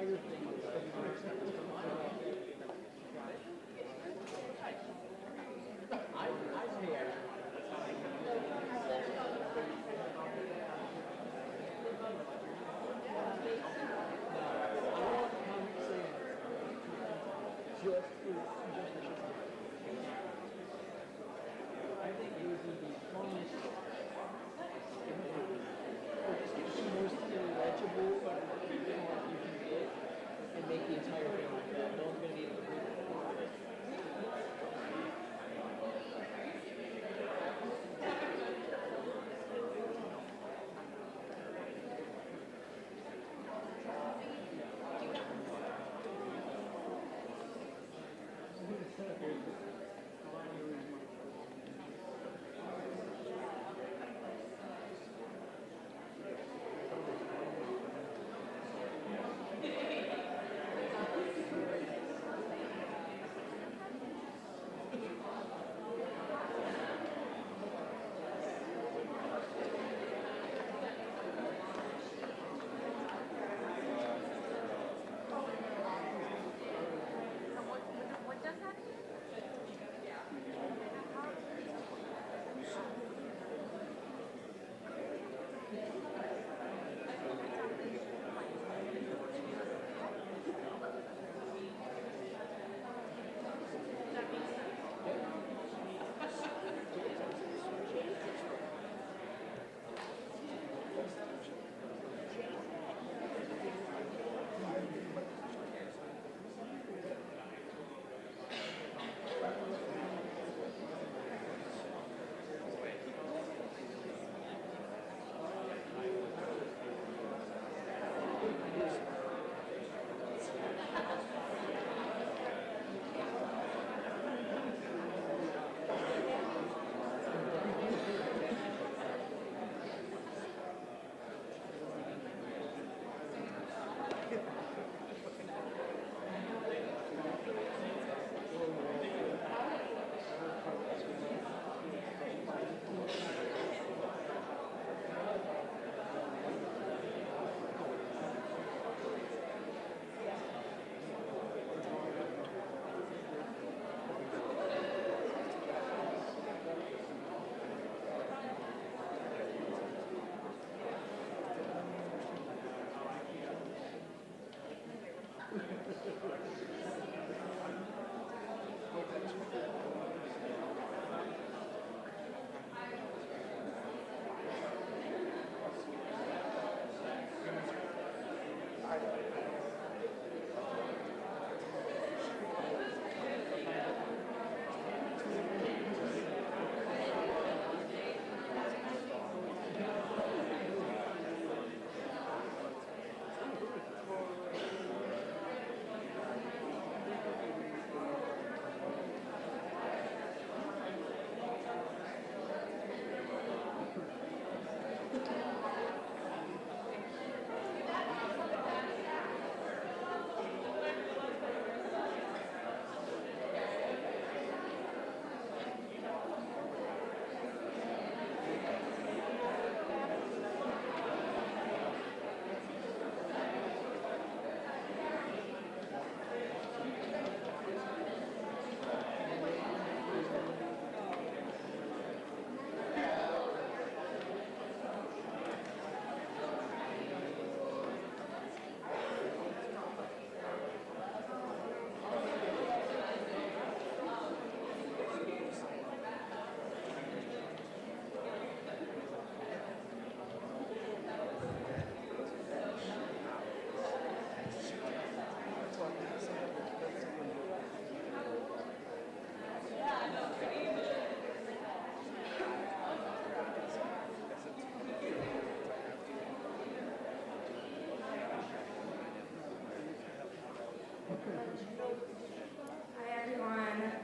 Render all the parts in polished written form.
entire thing is I think it would be the funnest most illegible font you can get and make the entire thing like that. No one's going to be able to read it.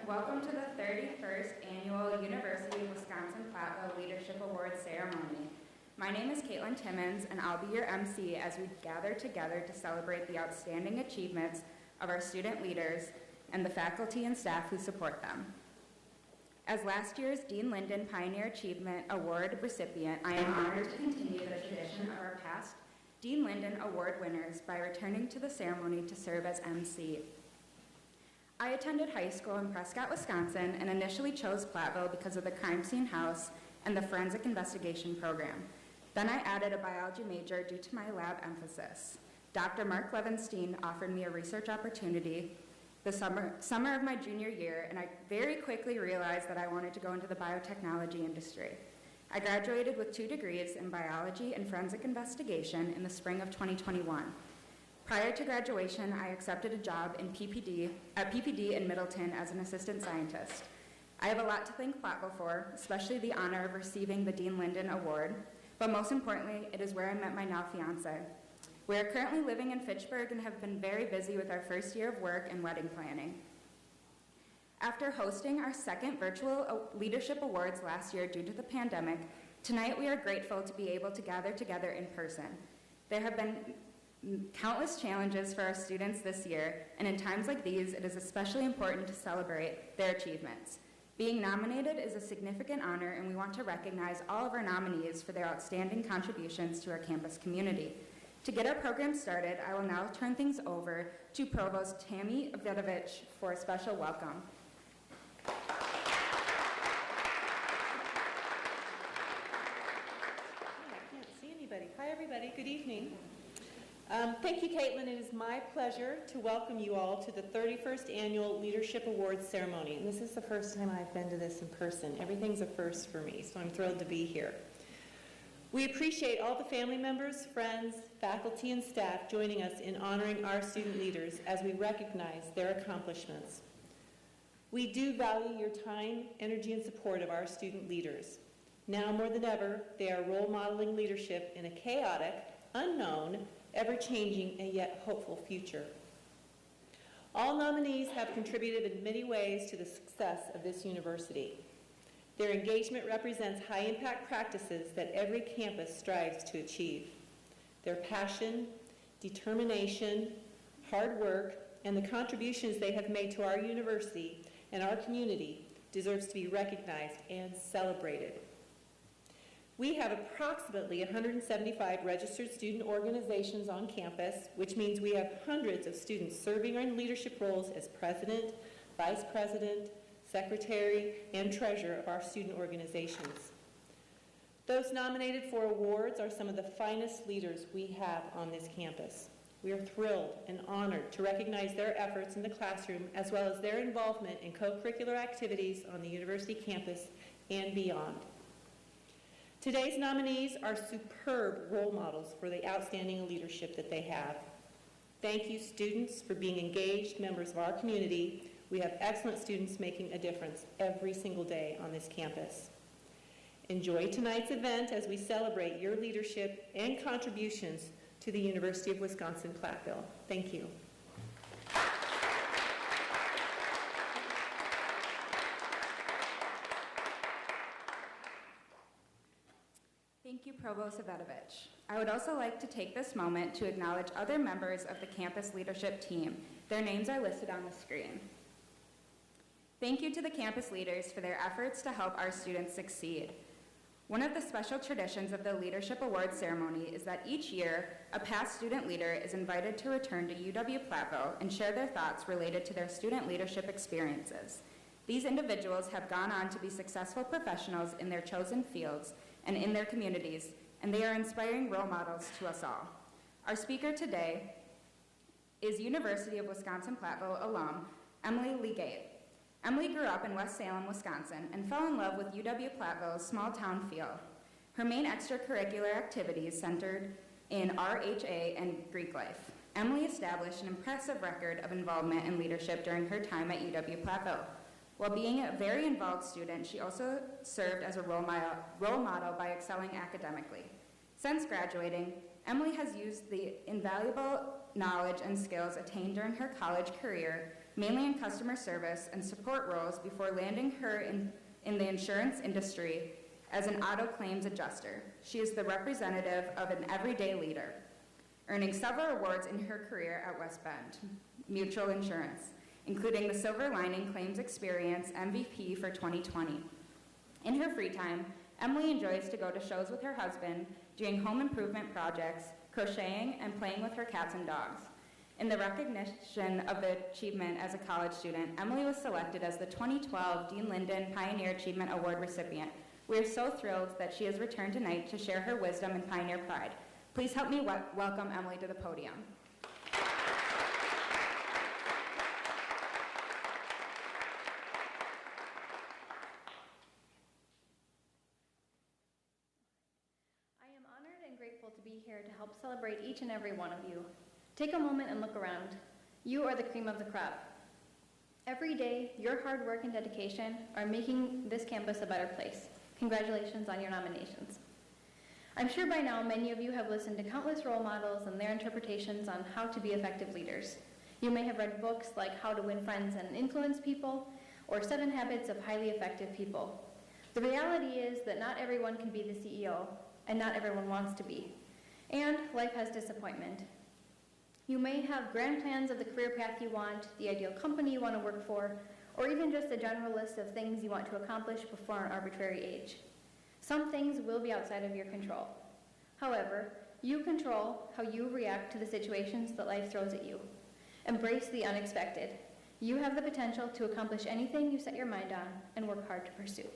Welcome to the 31st Annual University of Wisconsin-Platteville Leadership Awards Ceremony. My name is Caitlin Timmons, and I'll be your MC as we gather together to celebrate the outstanding achievements of our student leaders and the faculty and staff who support them. As last year's Dean Linden Pioneer Achievement Award recipient, I am honored to continue the tradition of our past Dean Linden Award winners by returning to the ceremony to serve as MC. I attended high school in Prescott, Wisconsin, and initially chose Platteville because of the crime scene house and the forensic investigation program. Then I added a biology major due to my lab emphasis. Dr. Mark Levenstein offered me a research opportunity the summer of my junior year, and I very quickly realized that I wanted to go into the biotechnology industry. I graduated with 2 degrees in biology and forensic investigation in the spring of 2021. Prior to graduation, I accepted a job at PPD in Middleton as an assistant scientist. I have a lot to thank Platteville for, especially the honor of receiving the Dean Linden Award, but most importantly, it is where I met my now fiance. We are currently living in Fitchburg and have been very busy with our first year of work and wedding planning. After hosting our second virtual leadership awards last year due to the pandemic, tonight we are grateful to be able to gather together in person. There have been countless challenges for our students this year, and in times like these, it is especially important to celebrate their achievements. Being nominated is a significant honor, and we want to recognize all of our nominees for their outstanding contributions to our campus community. To get our program started, I will now turn things over to Provost Tammy Vidovich for a special welcome. Hi, everybody. Good evening. Thank you, Caitlin. It is my pleasure to welcome you all to the 31st Annual Leadership Awards Ceremony. And this is the first time I've been to this in person. Everything's a first for me, so I'm thrilled to be here. We appreciate all the family members, friends, faculty, and staff joining us in honoring our student leaders as we recognize their accomplishments. We do value your time, energy, and support of our student leaders. Now more than ever, they are role modeling leadership in a chaotic, unknown, ever-changing, and yet hopeful future. All nominees have contributed in many ways to the success of this university. Their engagement represents high-impact practices that every campus strives to achieve. Their passion, determination, hard work, and the contributions they have made to our university and our community deserves to be recognized and celebrated. We have approximately 175 registered student organizations on campus, which means we have hundreds of students serving in leadership roles as president, vice president, secretary, and treasurer of our student organizations. Those nominated for awards are some of the finest leaders we have on this campus. We are thrilled and honored to recognize their efforts in the classroom as well as their involvement in co-curricular activities on the university campus and beyond. Today's nominees are superb role models for the outstanding leadership that they have. Thank you, students, for being engaged members of our community. We have excellent students making a difference every single day on this campus. Enjoy tonight's event as we celebrate your leadership and contributions to the University of Wisconsin-Platteville. Thank you. Thank you, Provost Vidovich. I would also like to take this moment to acknowledge other members of the campus leadership team. Their names are listed on the screen. Thank you to the campus leaders for their efforts to help our students succeed. One of the special traditions of the Leadership Awards ceremony is that each year, a past student leader is invited to return to UW-Platteville and share their thoughts related to their student leadership experiences. These individuals have gone on to be successful professionals in their chosen fields and in their communities, and they are inspiring role models to us all. Our speaker today is University of Wisconsin-Platteville alum, Emily Legate. Emily grew up in West Salem, Wisconsin, and fell in love with UW-Platteville's small-town feel. Her main extracurricular activities centered in RHA and Greek life. Emily established an impressive record of involvement and leadership during her time at UW-Platteville. While being a very involved student, she also served as a role model by excelling academically. Since graduating, Emily has used the invaluable knowledge and skills attained during her college career, mainly in customer service and support roles, before landing her in the insurance industry as an auto claims adjuster. She is the representative of an everyday leader, earning several awards in her career at West Bend Mutual Insurance, including the Silver Lining Claims Experience MVP for 2020. In her free time, Emily enjoys to go to shows with her husband, doing home improvement projects, crocheting, and playing with her cats and dogs. In the recognition of the achievement as a college student, Emily was selected as the 2012 Dean Linden Pioneer Achievement Award recipient. We are so thrilled that she has returned tonight to share her wisdom and pioneer pride. Please help me welcome Emily to the podium. I am honored and grateful to be here to help celebrate each and every one of you. Take a moment and look around. You are the cream of the crop. Every day, your hard work and dedication are making this campus a better place. Congratulations on your nominations. I'm sure by now many of you have listened to countless role models and their interpretations on how to be effective leaders. You may have read books like How to Win Friends and Influence People, or 7 Habits of Highly Effective People. The reality is that not everyone can be the CEO, and not everyone wants to be. And life has disappointment. You may have grand plans of the career path you want, the ideal company you want to work for, or even just a general list of things you want to accomplish before an arbitrary age. Some things will be outside of your control. However, you control how you react to the situations that life throws at you. Embrace the unexpected. You have the potential to accomplish anything you set your mind on and work hard to pursue.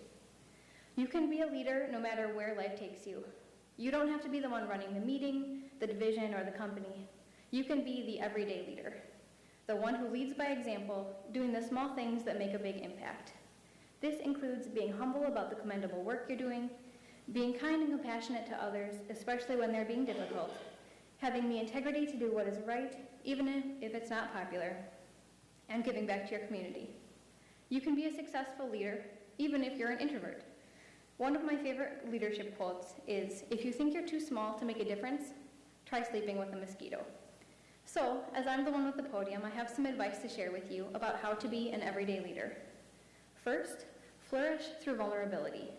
You can be a leader no matter where life takes you. You don't have to be the one running the meeting, the division, or the company. You can be the everyday leader, the one who leads by example, doing the small things that make a big impact. This includes being humble about the commendable work you're doing, being kind and compassionate to others, especially when they're being difficult, having the integrity to do what is right, even if it's not popular, and giving back to your community. You can be a successful leader, even if you're an introvert. One of my favorite leadership quotes is, "If you think you're too small to make a difference, try sleeping with a mosquito." So, as I'm the one with the podium, I have some advice to share with you about how to be an everyday leader. First, flourish through vulnerability.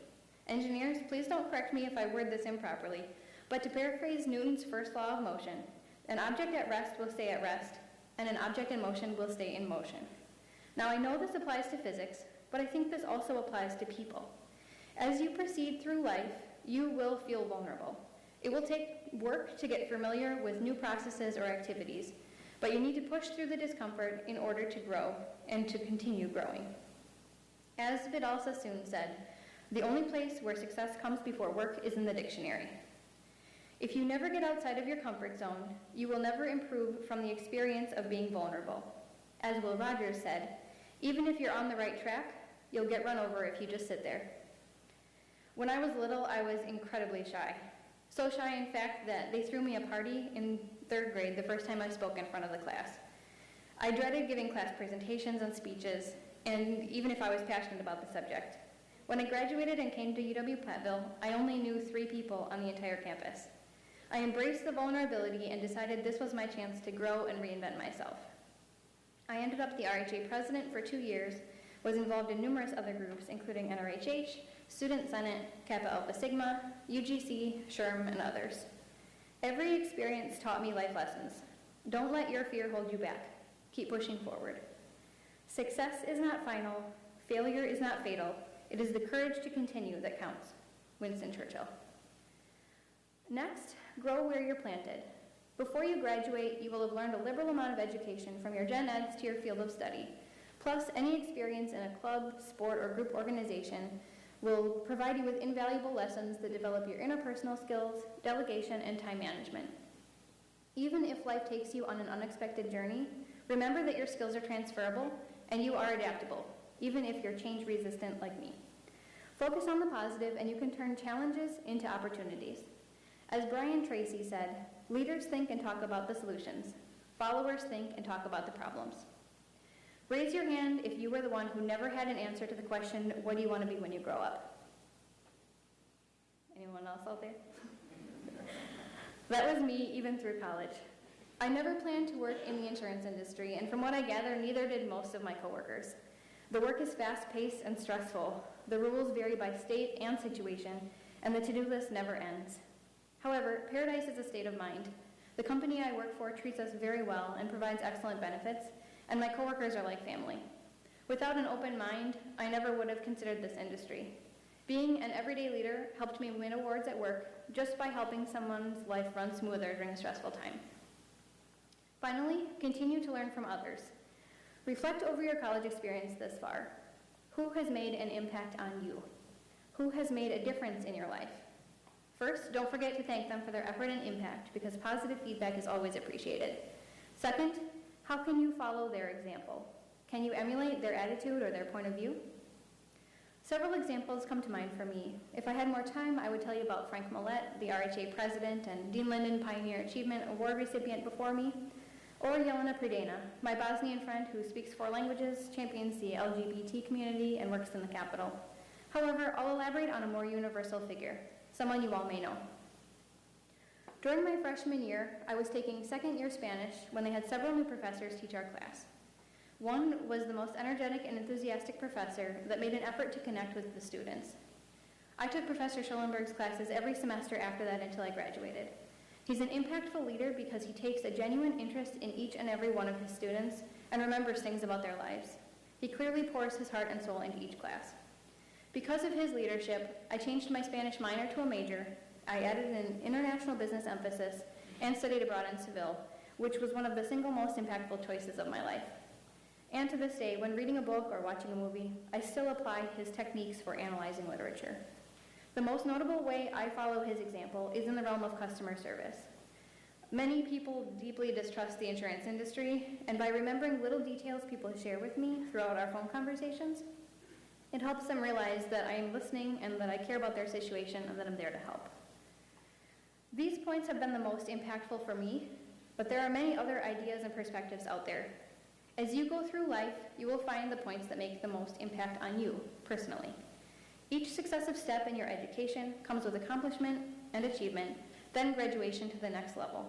Engineers, please don't correct me if I word this improperly, but to paraphrase Newton's first law of motion, an object at rest will stay at rest, and an object in motion will stay in motion. Now, I know this applies to physics, but I think this also applies to people. As you proceed through life, you will feel vulnerable. It will take work to get familiar with new processes or activities, but you need to push through the discomfort in order to grow and to continue growing. As Vidal Sassoon said, the only place where success comes before work is in the dictionary. If you never get outside of your comfort zone, you will never improve from the experience of being vulnerable. As Will Rogers said, even if you're on the right track, you'll get run over if you just sit there. When I was little, I was incredibly shy. So shy, in fact, that they threw me a party in 3rd grade the first time I spoke in front of the class. I dreaded giving class presentations and speeches, and even if I was passionate about the subject. When I graduated and came to UW-Platteville, I only knew 3 people on the entire campus. I embraced the vulnerability and decided this was my chance to grow and reinvent myself. I ended up the RHA president for 2 years, was involved in numerous other groups, including NRHH, Student Senate, Kappa Alpha Sigma, UGC, SHRM, and others. Every experience taught me life lessons. Don't let your fear hold you back. Keep pushing forward. Success is not final. Failure is not fatal. It is the courage to continue that counts. Winston Churchill. Next, grow where you're planted. Before you graduate, you will have learned a liberal amount of education from your gen eds to your field of study. Plus, any experience in a club, sport, or group organization will provide you with invaluable lessons that develop your interpersonal skills, delegation, and time management. Even if life takes you on an unexpected journey, remember that your skills are transferable and you are adaptable, even if you're change resistant like me. Focus on the positive and you can turn challenges into opportunities. As Brian Tracy said, leaders think and talk about the solutions. Followers think and talk about the problems. Raise your hand if you were the one who never had an answer to the question, what do you want to be when you grow up? Anyone else out there? That was me even through college. I never planned to work in the insurance industry, and from what I gather, neither did most of my coworkers. The work is fast-paced and stressful. The rules vary by state and situation, and the to-do list never ends. However, paradise is a state of mind. The company I work for treats us very well and provides excellent benefits, and my coworkers are like family. Without an open mind, I never would have considered this industry. Being an everyday leader helped me win awards at work just by helping someone's life run smoother during a stressful time. Finally, continue to learn from others. Reflect over your college experience this far. Who has made an impact on you? Who has made a difference in your life? First, don't forget to thank them for their effort and impact, because positive feedback is always appreciated. Second, how can you follow their example? Can you emulate their attitude or their point of view? Several examples come to mind for me. If I had more time, I would tell you about Frank Millett, the RHA president and Dean Linden Pioneer Achievement Award recipient before me, or Jelena Predana, my Bosnian friend who speaks 4 languages, champions the LGBT community, and works in the Capitol. However, I'll elaborate on a more universal figure, someone you all may know. During my freshman year, I was taking second-year Spanish when they had several new professors teach our class. One was the most energetic and enthusiastic professor that made an effort to connect with the students. I took Professor Schellenberg's classes every semester after that until I graduated. He's an impactful leader because he takes a genuine interest in each and every one of his students and remembers things about their lives. He clearly pours his heart and soul into each class. Because of his leadership, I changed my Spanish minor to a major. I added an international business emphasis and studied abroad in Seville, which was one of the single most impactful choices of my life. And to this day, when reading a book or watching a movie, I still apply his techniques for analyzing literature. The most notable way I follow his example is in the realm of customer service. Many people deeply distrust the insurance industry, and by remembering little details people share with me throughout our phone conversations, it helps them realize that I am listening and that I care about their situation and that I'm there to help. These points have been the most impactful for me, but there are many other ideas and perspectives out there. As you go through life, you will find the points that make the most impact on you, personally. Each successive step in your education comes with accomplishment and achievement, then graduation to the next level.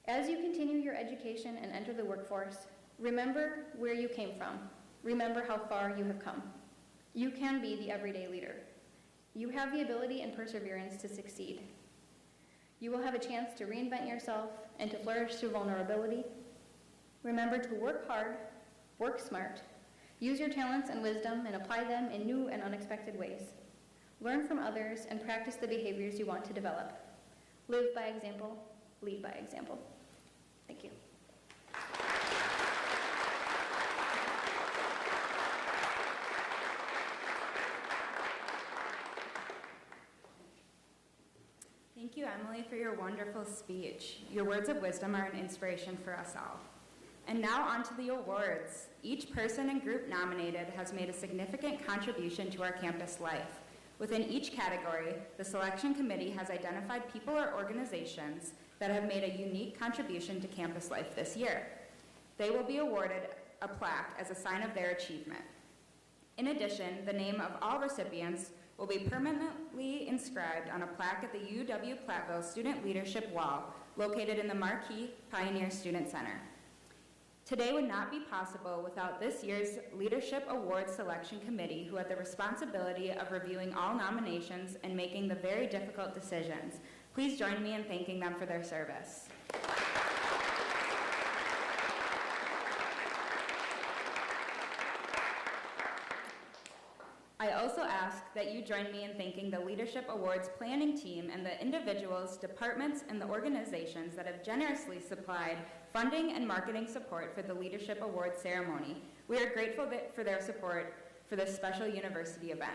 As you continue your education and enter the workforce, remember where you came from. Remember how far you have come. You can be the everyday leader. You have the ability and perseverance to succeed. You will have a chance to reinvent yourself and to flourish through vulnerability. Remember to work hard, work smart, use your talents and wisdom and apply them in new and unexpected ways. Learn from others and practice the behaviors you want to develop. Live by example, lead by example. Thank you. Thank you, Emily, for your wonderful speech. Your words of wisdom are an inspiration for us all. And now on to the awards. Each person and group nominated has made a significant contribution to our campus life. Within each category, the selection committee has identified people or organizations that have made a unique contribution to campus life this year. They will be awarded a plaque as a sign of their achievement. In addition, the name of all recipients will be permanently inscribed on a plaque at the UW-Platteville Student Leadership Wall located in the Marquee Pioneer Student Center. Today would not be possible without this year's Leadership Awards Selection Committee, who had the responsibility of reviewing all nominations and making the very difficult decisions. Please join me in thanking them for their service. I also ask that you join me in thanking the Leadership Awards planning team and the individuals, departments, and the organizations that have generously supplied funding and marketing support for the Leadership Awards ceremony. We are grateful for their support for this special university event.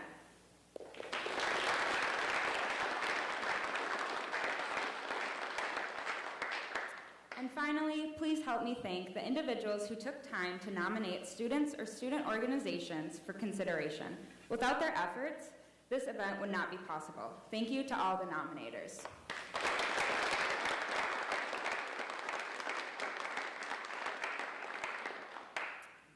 And finally, please help me thank the individuals who took time to nominate students or student organizations for consideration. Without their efforts, this event would not be possible. Thank you to all the nominators.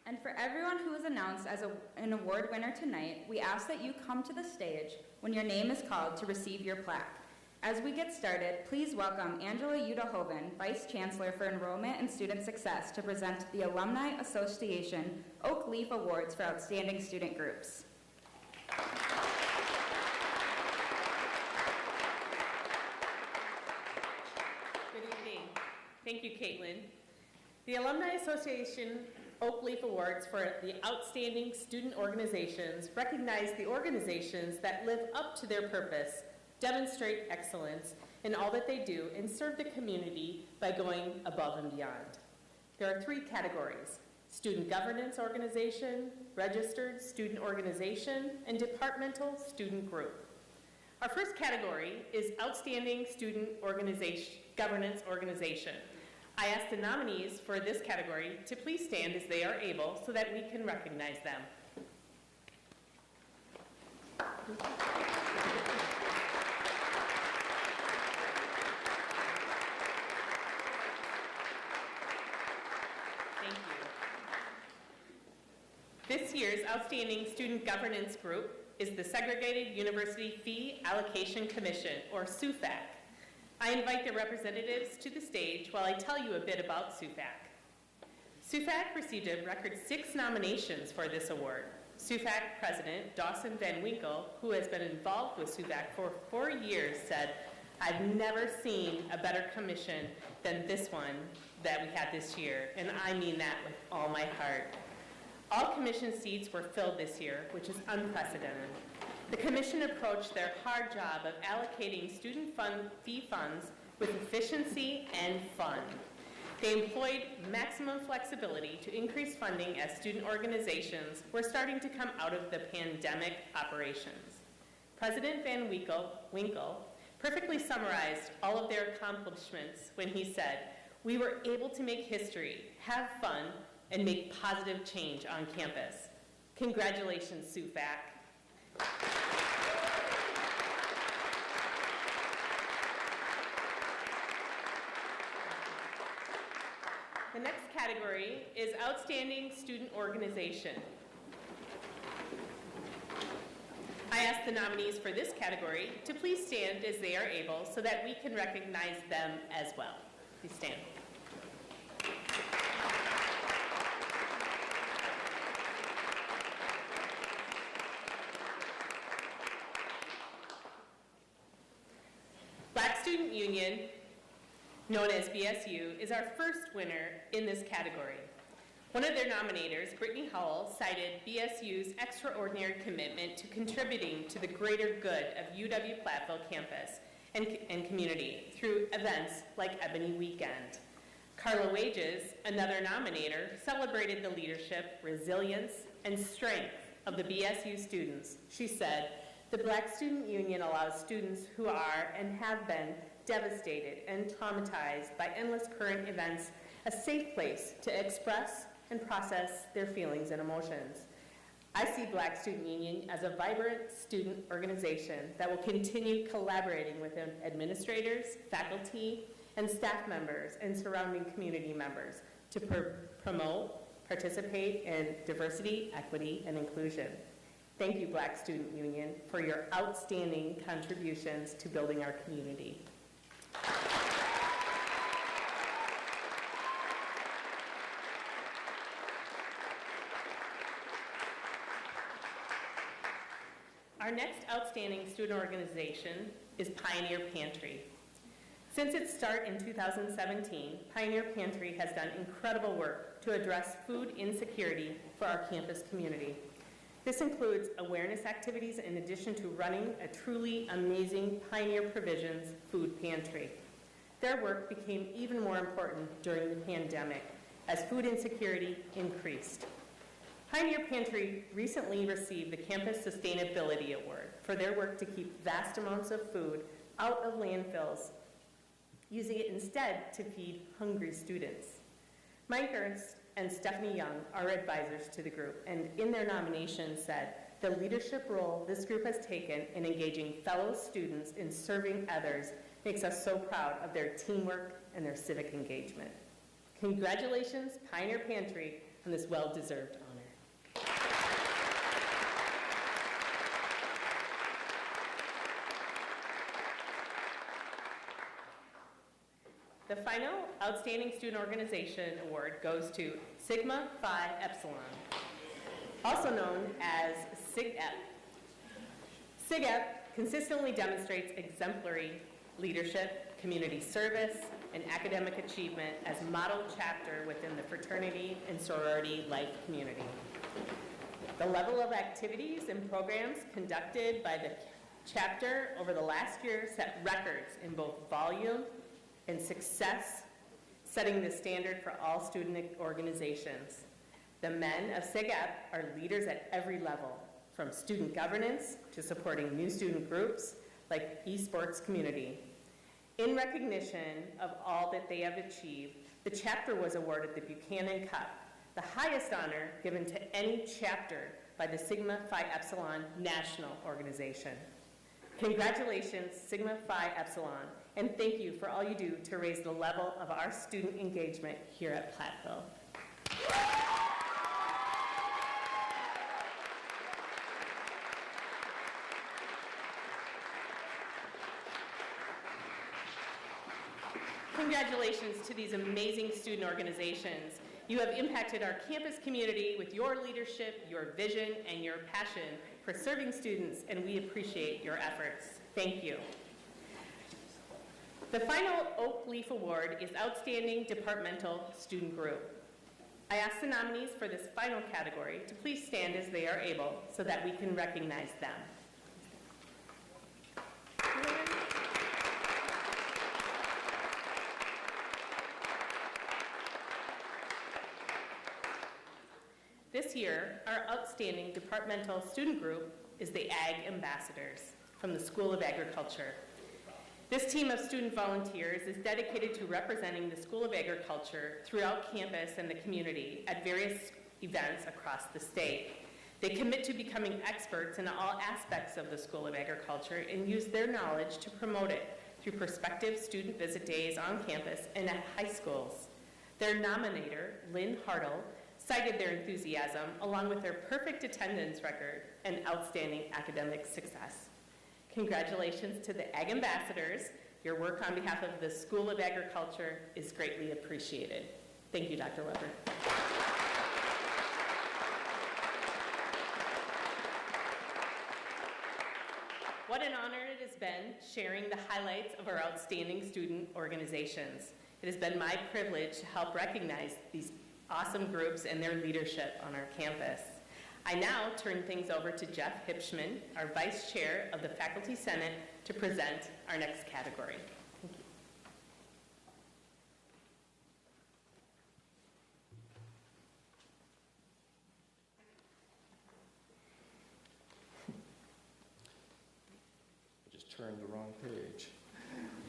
And for everyone who is announced as an award winner tonight, we ask that you come to the stage when your name is called to receive your plaque. As we get started, please welcome Angela Udahoven, Vice Chancellor for Enrollment and Student Success, to present the Alumni Association Oak Leaf Awards for Outstanding Student Groups. Good evening. Thank you, Caitlin. The Alumni Association Oak Leaf Awards for the Outstanding Student Organizations recognize the organizations that live up to their purpose, demonstrate excellence in all that they do, and serve the community by going above and beyond. There are 3 categories: Student Governance Organization, Registered Student Organization, and Departmental Student Group. Our first category is Outstanding Student Governance Organization. I ask the nominees for this category to please stand as they are able so that we can recognize them. Thank you. This year's Outstanding Student Governance Group is the Segregated University Fee Allocation Commission, or SUFAC. I invite the representatives to the stage while I tell you a bit about SUFAC. SUFAC received a record 6 nominations for this award. SUFAC President Dawson Van Winkle, who has been involved with SUFAC for 4 years, said, "I've never seen a better commission than this one that we had this year, and I mean that with all my heart." All commission seats were filled this year, which is unprecedented. The commission approached their hard job of allocating student fee funds with efficiency and fun. They employed maximum flexibility to increase funding as student organizations were starting to come out of the pandemic operations. President Van Winkle perfectly summarized all of their accomplishments when he said, "We were able to make history, have fun, and make positive change on campus." Congratulations, SUFAC. The next category is Outstanding Student Organization. I ask the nominees for this category to please stand as they are able so that we can recognize them as well. Please stand. Black Student Union, known as BSU, is our first winner in this category. One of their nominators, Brittany Howell, cited BSU's extraordinary commitment to contributing to the greater good of UW-Platteville campus and community through events like Ebony Weekend. Carla Wages, another nominator, celebrated the leadership, resilience, and strength of the BSU students. She said, "The Black Student Union allows students who are and have been devastated and traumatized by endless current events a safe place to express and process their feelings and emotions. I see Black Student Union as a vibrant student organization that will continue collaborating with administrators, faculty, and staff members and surrounding community members to promote, participate in diversity, equity, and inclusion. Thank you, Black Student Union, for your outstanding contributions to building our community." Our next outstanding student organization is Pioneer Pantry. Since its start in 2017, Pioneer Pantry has done incredible work to address food insecurity for our campus community. This includes awareness activities in addition to running a truly amazing Pioneer Provisions food pantry. Their work became even more important during the pandemic as food insecurity increased. Pioneer Pantry recently received the Campus Sustainability Award for their work to keep vast amounts of food out of landfills, using it instead to feed hungry students. Mike Ernst and Stephanie Young are advisors to the group, and in their nomination said, "The leadership role this group has taken in engaging fellow students in serving others makes us so proud of their teamwork and their civic engagement." Congratulations, Pioneer Pantry, on this well-deserved honor. The final Outstanding Student Organization Award goes to Sigma Phi Epsilon, also known as SIGEP. SIGEP consistently demonstrates exemplary leadership, community service, and academic achievement as model chapter within the fraternity and sorority life community. The level of activities and programs conducted by the chapter over the last year set records in both volume and success, setting the standard for all student organizations. The men of SIGEP are leaders at every level, from student governance to supporting new student groups like esports community. In recognition of all that they have achieved, the chapter was awarded the Buchanan Cup, the highest honor given to any chapter by the Sigma Phi Epsilon National Organization. Congratulations, Sigma Phi Epsilon, and thank you for all you do to raise the level of our student engagement here at Platteville. Congratulations to these amazing student organizations. You have impacted our campus community with your leadership, your vision, and your passion for serving students, and we appreciate your efforts. Thank you. The final Oak Leaf Award is Outstanding Departmental Student Group. I ask the nominees for this final category to please stand as they are able so that we can recognize them. This year, our outstanding departmental student group is the Ag Ambassadors from the School of Agriculture. This team of student volunteers is dedicated to representing the School of Agriculture throughout campus and the community at various events across the state. They commit to becoming experts in all aspects of the School of Agriculture and use their knowledge to promote it through prospective student visit days on campus and at high schools. Their nominator, Lynn Hartle, cited their enthusiasm along with their perfect attendance record and outstanding academic success. Congratulations to the Ag Ambassadors. Your work on behalf of the School of Agriculture is greatly appreciated. Thank you, Dr. Weber. What an honor it has been sharing the highlights of our outstanding student organizations. It has been my privilege to help recognize these awesome groups and their leadership on our campus. I now turn things over to Jeff Hipschman, our Vice Chair of the Faculty Senate, to present our next category. Thank you. I just turned the wrong page.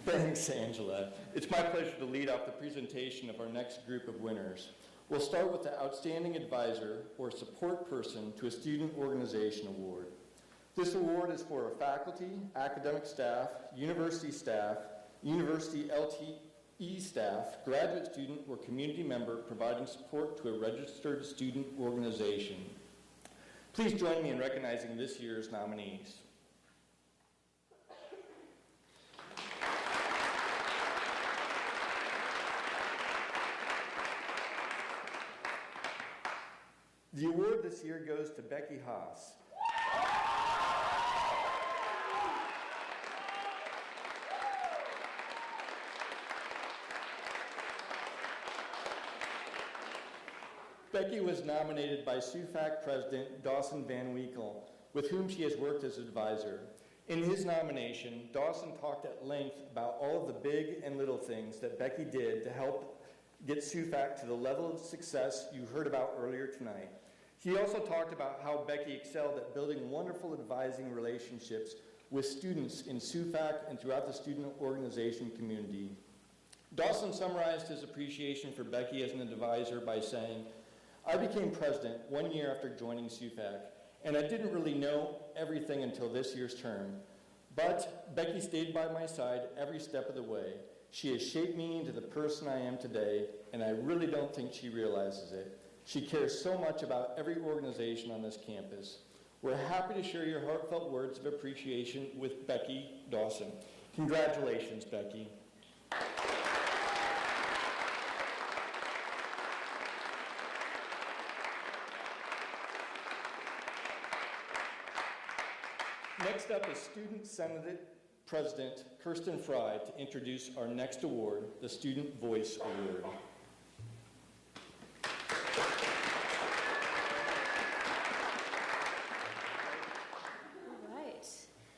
Thanks, Angela. It's my pleasure to lead off the presentation of our next group of winners. We'll start with the Outstanding Advisor or Support Person to a Student Organization Award. This award is for a faculty, academic staff, university LTE staff, graduate student, or community member providing support to a registered student organization. Please join me in recognizing this year's nominees. The award this year goes to Becky Haas. Becky was nominated by SUFAC President Dawson Van Winkle, with whom she has worked as advisor. In his nomination, Dawson talked at length about all of the big and little things that Becky did to help get SUFAC to the level of success you heard about earlier tonight. He also talked about how Becky excelled at building wonderful advising relationships with students in SUFAC and throughout the student organization community. Dawson summarized his appreciation for Becky as an advisor by saying, "I became president 1 year after joining SUFAC, and I didn't really know everything until this year's term. But Becky stayed by my side every step of the way. She has shaped me into the person I am today, and I really don't think she realizes it. She cares so much about every organization on this campus. We're happy to share your heartfelt words of appreciation with Becky Dawson." Congratulations, Becky. Next up is Student Senate President Kirsten Fry to introduce our next award, the Student Voice Award.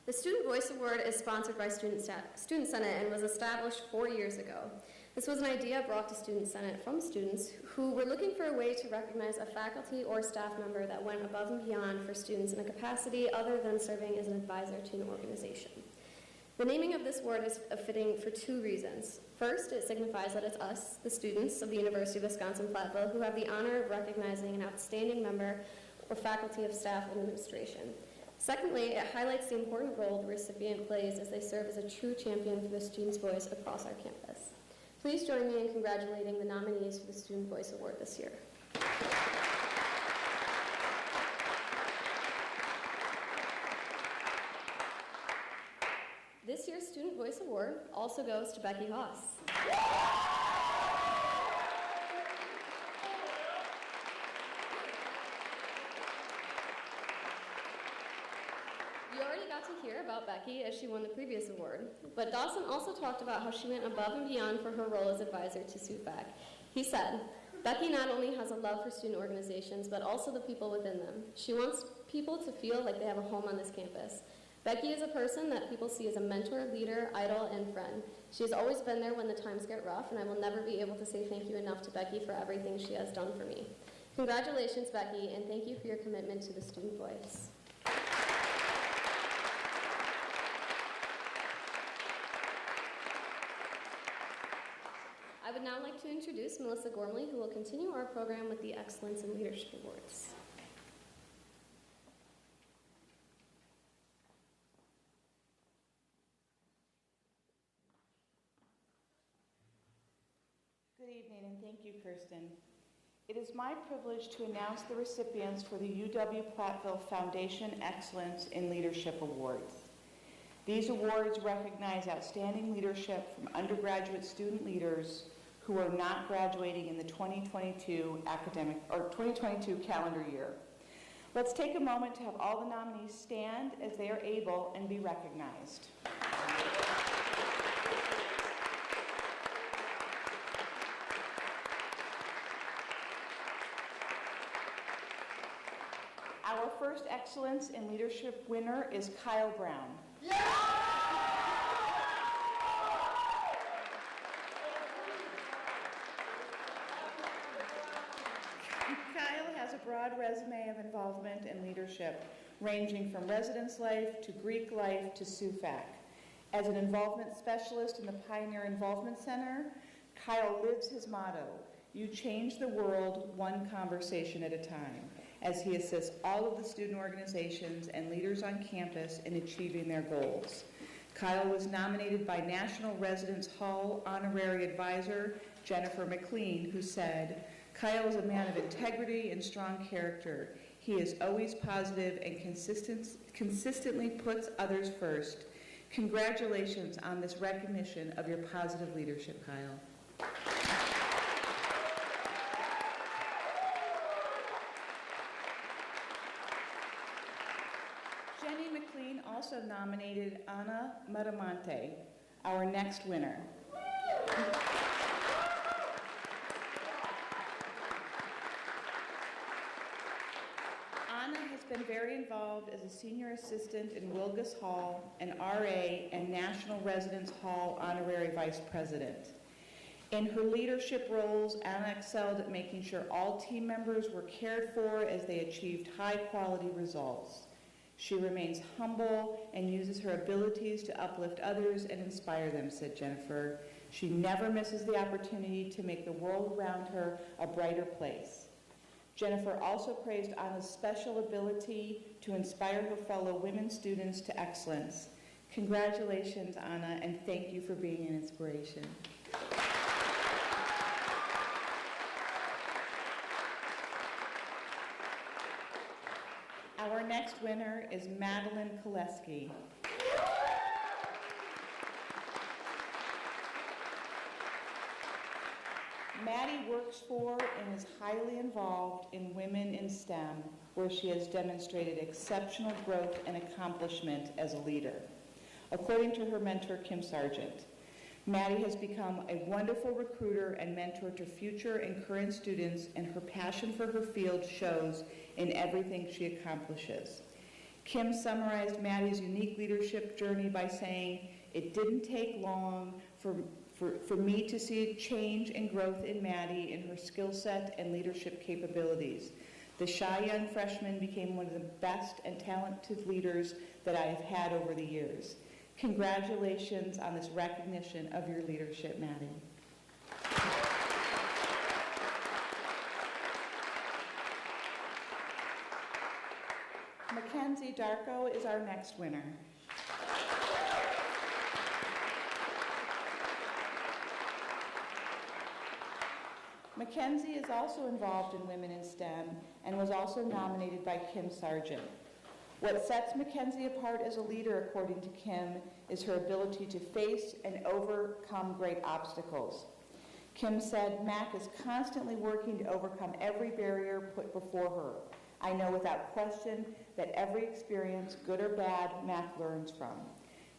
The Student Voice Award is sponsored by Student Senate and was established 4 years ago. This was an idea brought to Student Senate from students who were looking for a way to recognize a faculty or staff member that went above and beyond for students in a capacity other than serving as an advisor to an organization. The naming of this award is fitting for 2 reasons. First, it signifies that it's us, the students of the University of Wisconsin-Platteville, who have the honor of recognizing an outstanding member or faculty of staff and administration. Secondly, it highlights the important role the recipient plays as they serve as a true champion for the student's voice across our campus. Please join me in congratulating the nominees for the Student Voice Award this year. This year's Student Voice Award also goes to Becky Haas. Hear about Becky as she won the previous award, but Dawson also talked about how she went above and beyond for her role as advisor to SUFAC. He said, Becky not only has a love for student organizations, but also the people within them. She wants people to feel like they have a home on this campus. Becky is a person that people see as a mentor, leader, idol, and friend. She has always been there when the times get rough, and I will never be able to say thank you enough to Becky for everything she has done for me. Congratulations, Becky, and thank you for your commitment to the student voice. I would now like to introduce Melissa Gormley, who will continue our program with the Excellence in Leadership Awards. Good evening, and thank you, Kirsten. It is my privilege to announce the recipients for the UW-Platteville Foundation Excellence in Leadership Awards. These awards recognize outstanding leadership from undergraduate student leaders who are not graduating in the 2022 calendar year. Let's take a moment to have all the nominees stand as they are able and be recognized. Our first Excellence in Leadership winner is Kyle Brown. Yeah! Kyle has a broad resume of involvement in leadership, ranging from residence life to Greek life to SUFAC. As an involvement specialist in the Pioneer Involvement Center, Kyle lives his motto, "You change the world one conversation at a time," as he assists all of the student organizations and leaders on campus in achieving their goals. Kyle was nominated by National Residence Hall Honorary Advisor Jennifer McLean, who said, "Kyle is a man of integrity and strong character. He is always positive and consistently puts others first. Congratulations on this recognition of your positive leadership, Kyle." Jenny McLean also nominated Ana Matamonte, our next winner. Ana has been very involved as a senior assistant in Wilgus Hall, an RA, and National Residence Hall Honorary Vice President. In her leadership roles, Ana excelled at making sure all team members were cared for as they achieved high-quality results. She remains humble and uses her abilities to uplift others and inspire them, said Jennifer. She never misses the opportunity to make the world around her a brighter place. Jennifer also praised Anna's special ability to inspire her fellow women students to excellence. Congratulations, Anna, and thank you for being an inspiration. Our next winner is Madeline Koleski. Maddie works for and is highly involved in Women in STEM, where she has demonstrated exceptional growth and accomplishment as a leader. according to her mentor, Kim Sargent. Maddie has become a wonderful recruiter and mentor to future and current students, and her passion for her field shows in everything she accomplishes. Kim summarized Maddie's unique leadership journey by saying, "It didn't take long for me to see change and growth in Maddie in her skill set and leadership capabilities. The shy young freshman became one of the best and talented leaders that I have had over the years. Congratulations on this recognition of your leadership, Maddie." Mackenzie Darko is our next winner. Mackenzie is also involved in Women in STEM and was also nominated by Kim Sargent. What sets Mackenzie apart as a leader, according to Kim, is her ability to face and overcome great obstacles. Kim said, "Mac is constantly working to overcome every barrier put before her. I know without question that every experience, good or bad, Mac learns from.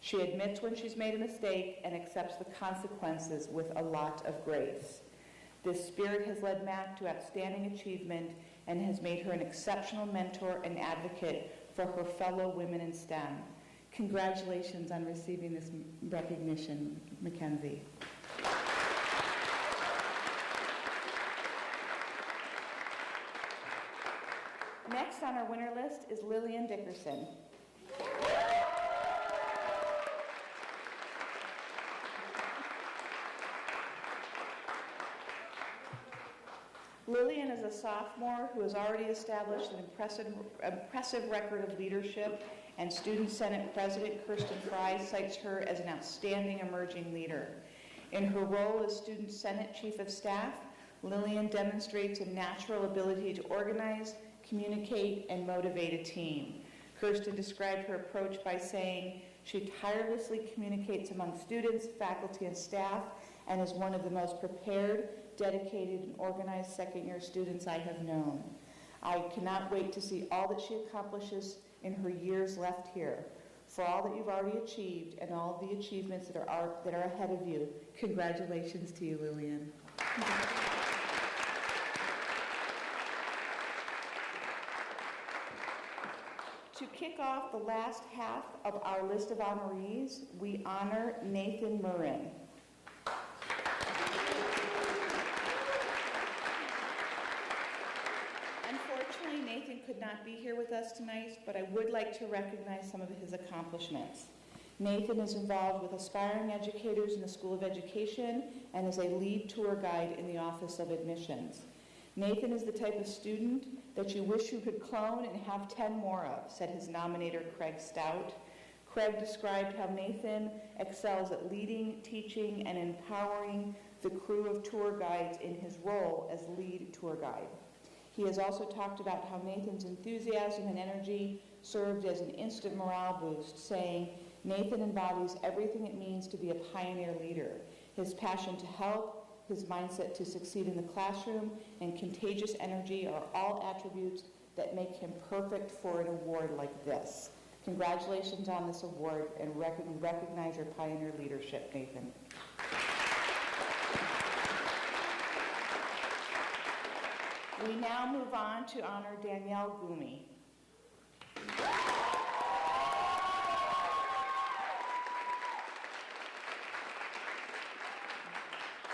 She admits when she's made a mistake and accepts the consequences with a lot of grace. This spirit has led Mac to outstanding achievement and has made her an exceptional mentor and advocate for her fellow women in STEM." Congratulations on receiving this recognition, Mackenzie. Next on our winner list is Lillian Dickerson. Lillian is a sophomore who has already established an impressive record of leadership, and Student Senate President Kirsten Fry cites her as an outstanding emerging leader. In her role as Student Senate Chief of Staff, Lillian demonstrates a natural ability to organize, communicate, and motivate a team. Kirsten described her approach by saying, "She tirelessly communicates among students, faculty, and staff, and is one of the most prepared, dedicated, and organized second-year students I have known. I cannot wait to see all that she accomplishes in her years left here. For all that you've already achieved and all of the achievements that are ahead of you, congratulations to you, Lillian." To kick off the last half of our list of honorees, we honor Nathan Marin. Unfortunately, Nathan could not be here with us tonight, but I would like to recognize some of his accomplishments. Nathan is involved with aspiring educators in the School of Education and is a lead tour guide in the Office of Admissions. Nathan is the type of student that you wish you could clone and have 10 more of, said his nominator, Craig Stout. Craig described how Nathan excels at leading, teaching, and empowering the crew of tour guides in his role as lead tour guide. He has also talked about how Nathan's enthusiasm and energy served as an instant morale boost, saying, "Nathan embodies everything it means to be a pioneer leader. His passion to help, his mindset to succeed in the classroom, and contagious energy are all attributes that make him perfect for an award like this." Congratulations on this award, and recognize your pioneer leadership, Nathan. We now move on to honor Danielle Gumi.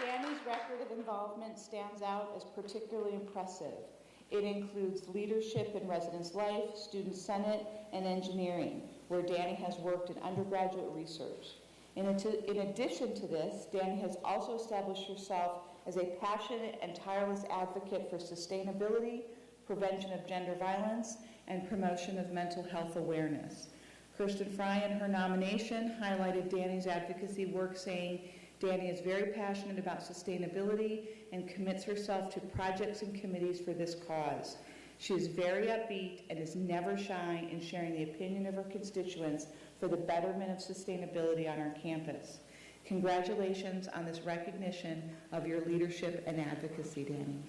Danny's record of involvement stands out as particularly impressive. It includes leadership in residence life, student senate, and engineering, where Danny has worked in undergraduate research. In addition to this, Danny has also established herself as a passionate and tireless advocate for sustainability, prevention of gender violence, and promotion of mental health awareness. Kirsten Fry, in her nomination, highlighted Danny's advocacy work, saying, "Danny is very passionate about sustainability and commits herself to projects and committees for this cause. She is very upbeat and is never shy in sharing the opinion of her constituents for the betterment of sustainability on our campus." Congratulations on this recognition of your leadership and advocacy, Danny.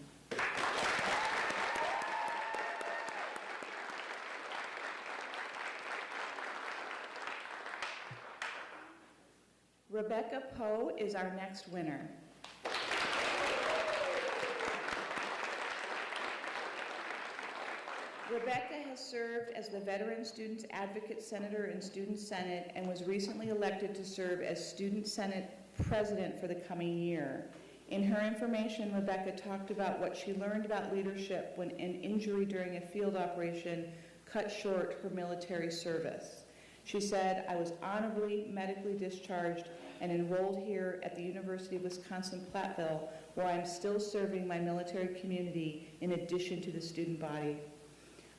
Rebecca Poe is our next winner. Rebecca has served as the Veteran Students Advocate Senator in Student Senate and was recently elected to serve as Student Senate President for the coming year. In her information, Rebecca talked about what she learned about leadership when an injury during a field operation cut short her military service. She said, "I was honorably medically discharged and enrolled here at the University of Wisconsin-Platteville, where I'm still serving my military community in addition to the student body.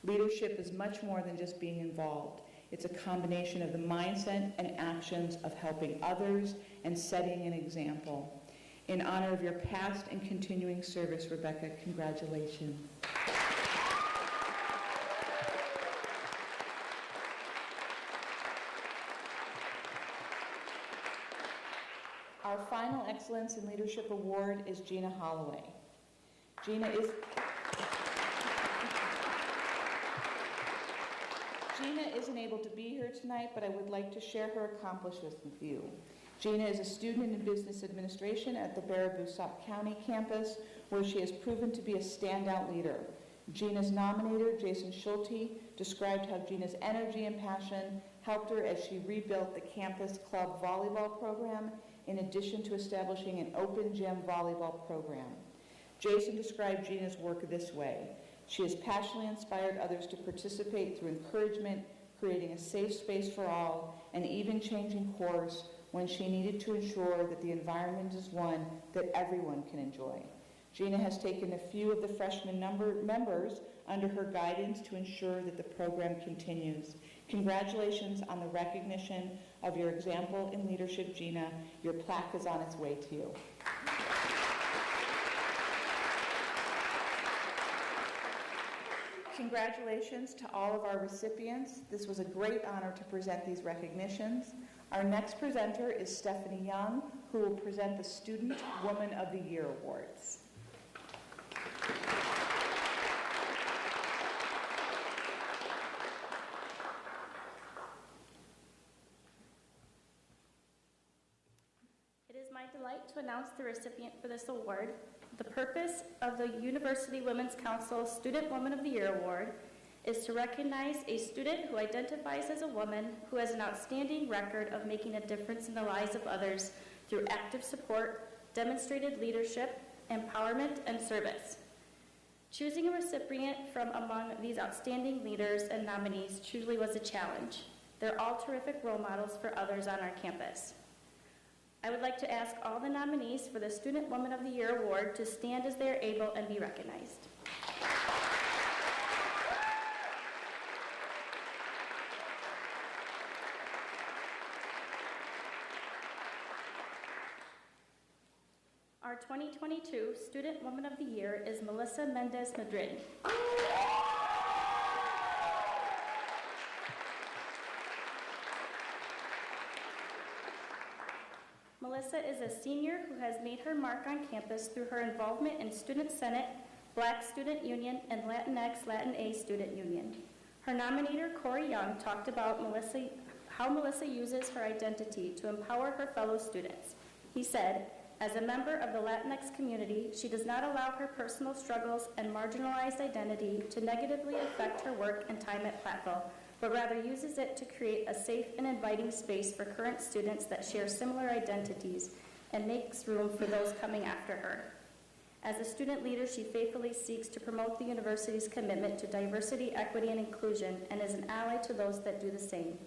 Leadership is much more than just being involved. It's a combination of the mindset and actions of helping others and setting an example. In honor of your past and continuing service, Rebecca, congratulations." Our final Excellence in Leadership Award is Gina Holloway. Gina isn't able to be here tonight, but I would like to share her accomplishments with you. Gina is a student in business administration at the Baraboo-Sauk County campus, where she has proven to be a standout leader. Gina's nominator, Jason Schulte, described how Gina's energy and passion helped her as she rebuilt the campus club volleyball program, in addition to establishing an open gym volleyball program. Jason described Gina's work this way: "She has passionately inspired others to participate through encouragement, creating a safe space for all, and even changing course when she needed to ensure that the environment is one that everyone can enjoy." Gina has taken a few of the freshman members under her guidance to ensure that the program continues. Congratulations on the recognition of your example in leadership, Gina. Your plaque is on its way to you. Congratulations to all of our recipients. This was a great honor to present these recognitions. Our next presenter is Stephanie Young, who will present the Student Woman of the Year Awards. It is my delight to announce the recipient for this award. The purpose of the University Women's Council Student Woman of the Year Award is to recognize a student who identifies as a woman who has an outstanding record of making a difference in the lives of others through active support, demonstrated leadership, empowerment, and service. Choosing a recipient from among these outstanding leaders and nominees truly was a challenge. They're all terrific role models for others on our campus. I would like to ask all the nominees for the Student Woman of the Year Award to stand as they are able and be recognized. Our 2022 Student Woman of the Year is Melissa Mendez Madrid. Melissa is a senior who has made her mark on campus through her involvement in Student Senate, Black Student Union, and Latinx Latin A Student Union. Her nominator, Corey Young, talked about how Melissa uses her identity to empower her fellow students. He said, "As a member of the Latinx community, she does not allow her personal struggles and marginalized identity to negatively affect her work and time at Platteville, but rather uses it to create a safe and inviting space for current students that share similar identities and makes room for those coming after her. As a student leader, she faithfully seeks to promote the university's commitment to diversity, equity, and inclusion, and is an ally to those that do the same.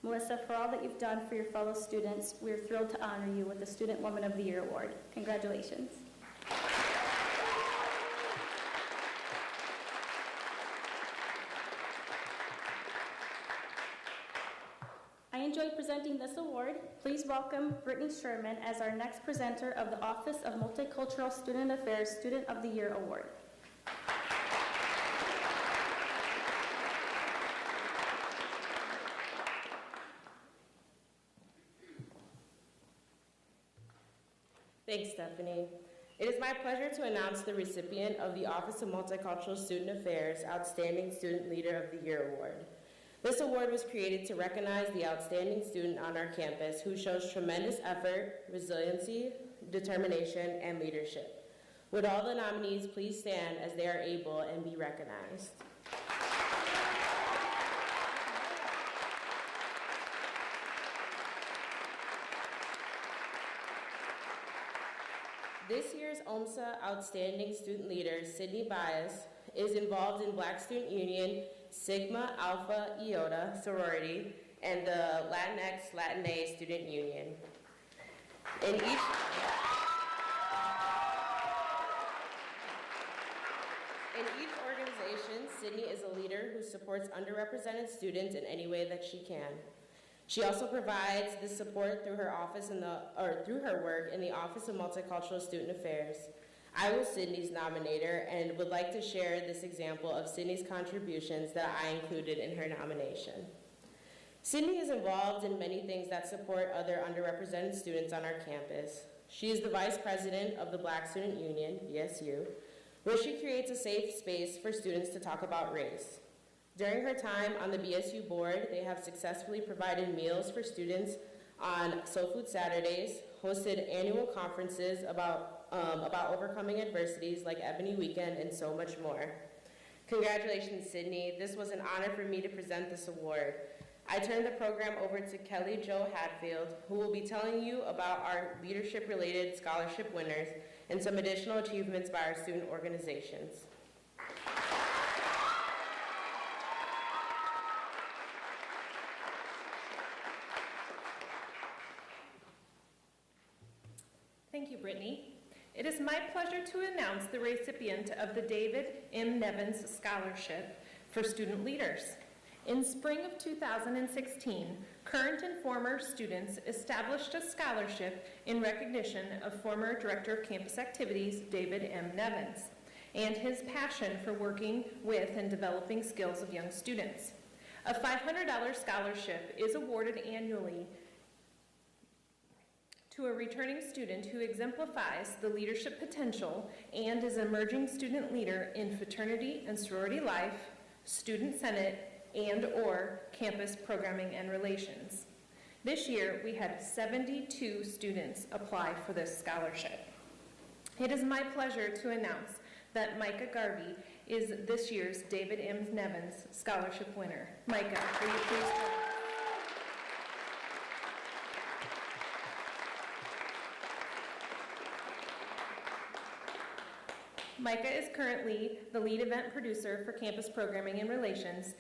Melissa, for all that you've done for your fellow students, we are thrilled to honor you with the Student Woman of the Year Award. Congratulations." I enjoyed presenting this award. Please welcome Brittany Sherman as our next presenter of the Office of Multicultural Student Affairs Student of the Year Award. Thanks, Stephanie. It is my pleasure to announce the recipient of the Office of Multicultural Student Affairs Outstanding Student Leader of the Year Award. This award was created to recognize the outstanding student on our campus who shows tremendous effort, resiliency, determination, and leadership. Would all the nominees please stand as they are able and be recognized? This year's OMSA Outstanding Student Leader, Sydney Bias, is involved in Black Student Union, Sigma Alpha Iota sorority, and the Latinx Latin A Student Union. In each organization, Sydney is a leader who supports underrepresented students in any way that she can. She also provides this support through her through her work in the Office of Multicultural Student Affairs. I was Sydney's nominator and would like to share this example of Sydney's contributions that I included in her nomination. Sydney is involved in many things that support other underrepresented students on our campus. She is the vice president of the Black Student Union, BSU, where she creates a safe space for students to talk about race. During her time on the BSU board, they have successfully provided meals for students on Soul Food Saturdays, hosted annual conferences about overcoming adversities like Ebony Weekend, and so much more. Congratulations, Sydney. This was an honor for me to present this award. I turn the program over to Kelly Jo Hatfield, who will be telling you about our leadership-related scholarship winners and some additional achievements by our student organizations. Thank you, Brittany. It is my pleasure to announce the recipient of the David M. Nevins Scholarship for Student Leaders. In spring of 2016, current and former students established a scholarship in recognition of former Director of Campus Activities, David M. Nevins, and his passion for working with and developing skills of young students. A $500 scholarship is awarded annually to a returning student who exemplifies the leadership potential and is an emerging student leader in fraternity and sorority life, student senate, and/or campus programming and relations. This year, we had 72 students apply for this scholarship. It is my pleasure to announce that Micah Garvey is this year's David M. Nevins Scholarship winner. Micah, will you please join us? Micah is currently the lead event producer for campus programming and relations.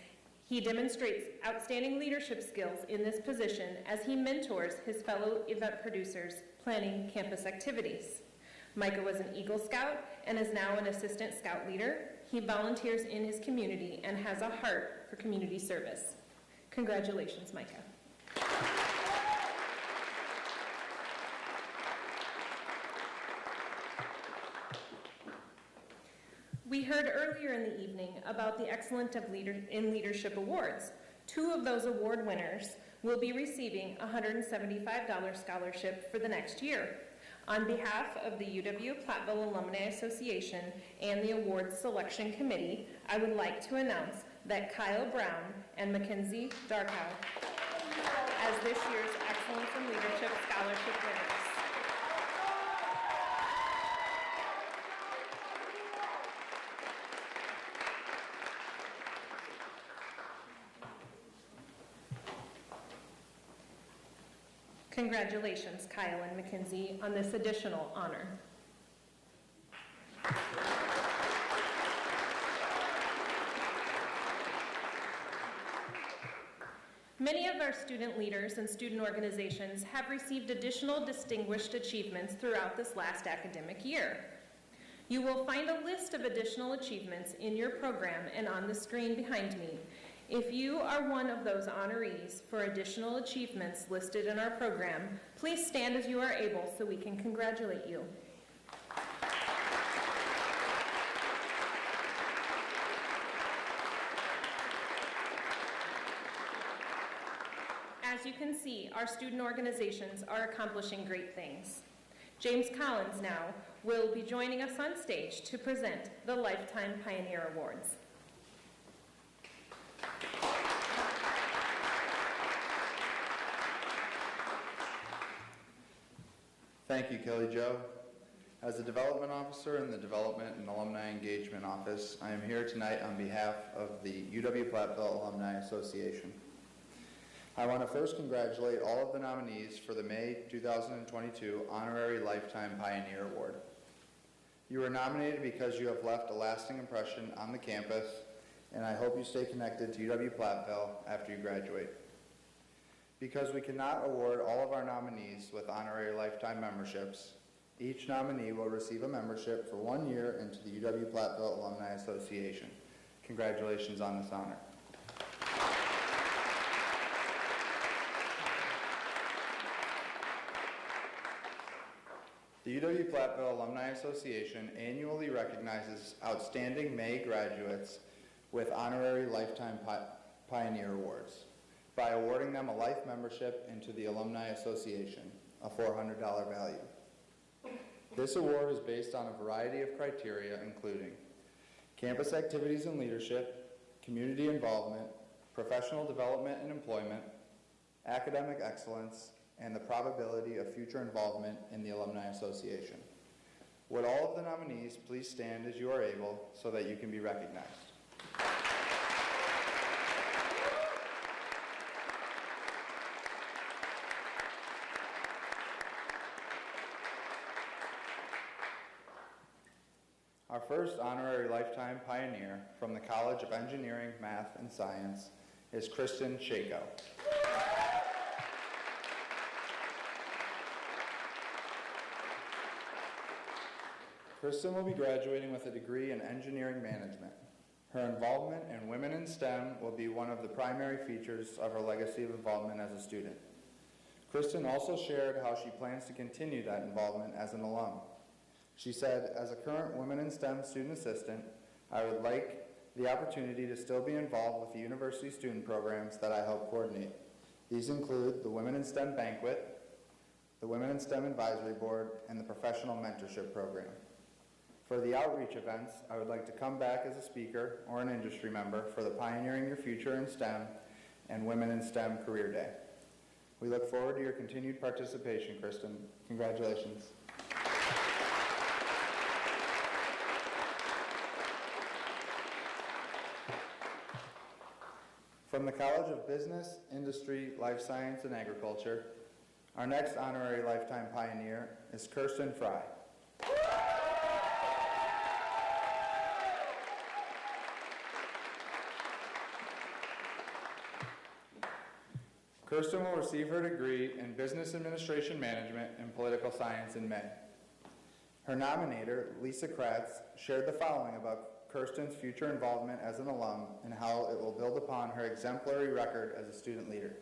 He demonstrates outstanding leadership skills in this position as he mentors his fellow event producers planning campus activities. Micah was an Eagle Scout and is now an assistant scout leader. He volunteers in his community and has a heart for community service. Congratulations, Micah. We heard earlier in the evening about the Excellence in Leadership Awards. Two of those award winners will be receiving a $175 scholarship for the next year. On behalf of the UW-Platteville Alumni Association and the Awards Selection Committee, I would like to announce that Kyle Brown and Mackenzie Darkow as this year's Excellence in Leadership Scholarship winners. Congratulations, Kyle and Mackenzie, on this additional honor. Many of our student leaders and student organizations have received additional distinguished achievements throughout this last academic year. You will find a list of additional achievements in your program and on the screen behind me. If you are one of those honorees for additional achievements listed in our program, please stand as you are able so we can congratulate you. As you can see, our student organizations are accomplishing great things. James Collins now will be joining us on stage to present the Lifetime Pioneer Awards. Thank you, Kelly Jo. As a development officer in the Development and Alumni Engagement Office, I am here tonight on behalf of the UW-Platteville Alumni Association. I want to first congratulate all of the nominees for the May 2022 Honorary Lifetime Pioneer Award. You were nominated because you have left a lasting impression on the campus, and I hope you stay connected to UW-Platteville after you graduate. Because we cannot award all of our nominees with honorary lifetime memberships, each nominee will receive a membership for 1 year into the UW-Platteville Alumni Association. Congratulations on this honor. The UW-Platteville Alumni Association annually recognizes outstanding May graduates with honorary lifetime pioneer awards by awarding them a life membership into the Alumni Association, a $400 value. This award is based on a variety of criteria, including campus activities and leadership, community involvement, professional development and employment, academic excellence, and the probability of future involvement in the Alumni Association. Would all of the nominees please stand as you are able so that you can be recognized? Our first honorary lifetime pioneer from the College of Engineering, Math, and Science is Kristin Shaco. Kristin will be graduating with a degree in engineering management. Her involvement in Women in STEM will be one of the primary features of her legacy of involvement as a student. Kristin also shared how she plans to continue that involvement as an alum. She said, as a current Women in STEM student assistant, I would like the opportunity to still be involved with the university student programs that I help coordinate. These include the Women in STEM Banquet, the Women in STEM Advisory Board, and the Professional Mentorship Program. For the outreach events, I would like to come back as a speaker or an industry member for the Pioneering Your Future in STEM and Women in STEM Career Day. We look forward to your continued participation, Kristin. Congratulations. From the College of Business, Industry, Life Science, and Agriculture, our next honorary lifetime pioneer is Kirsten Fry. Kirsten will receive her degree in Business Administration Management and Political Science in May. Her nominator, Lisa Kratz, shared the following about Kirsten's future involvement as an alum and how it will build upon her exemplary record as a student leader.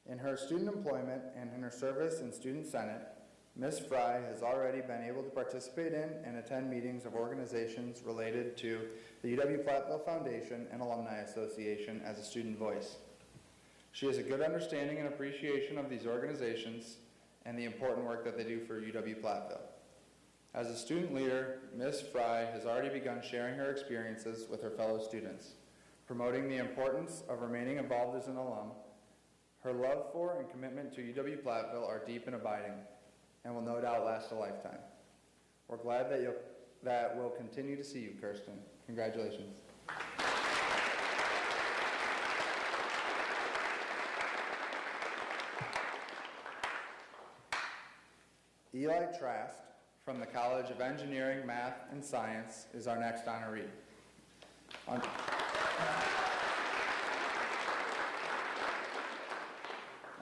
In her student employment and in her service in Student Senate, Ms. Fry has already been able to participate in and attend meetings of organizations related to the UW-Platteville Foundation and Alumni Association as a student voice. She has a good understanding and appreciation of these organizations and the important work that they do for UW-Platteville. As a student leader, Ms. Fry has already begun sharing her experiences with her fellow students, promoting the importance of remaining involved as an alum. Her love for and commitment to UW-Platteville are deep and abiding and will no doubt last a lifetime. We're glad that we'll continue to see you, Kirsten. Congratulations. Eli Trast from the College of Engineering, Math, and Science is our next honoree.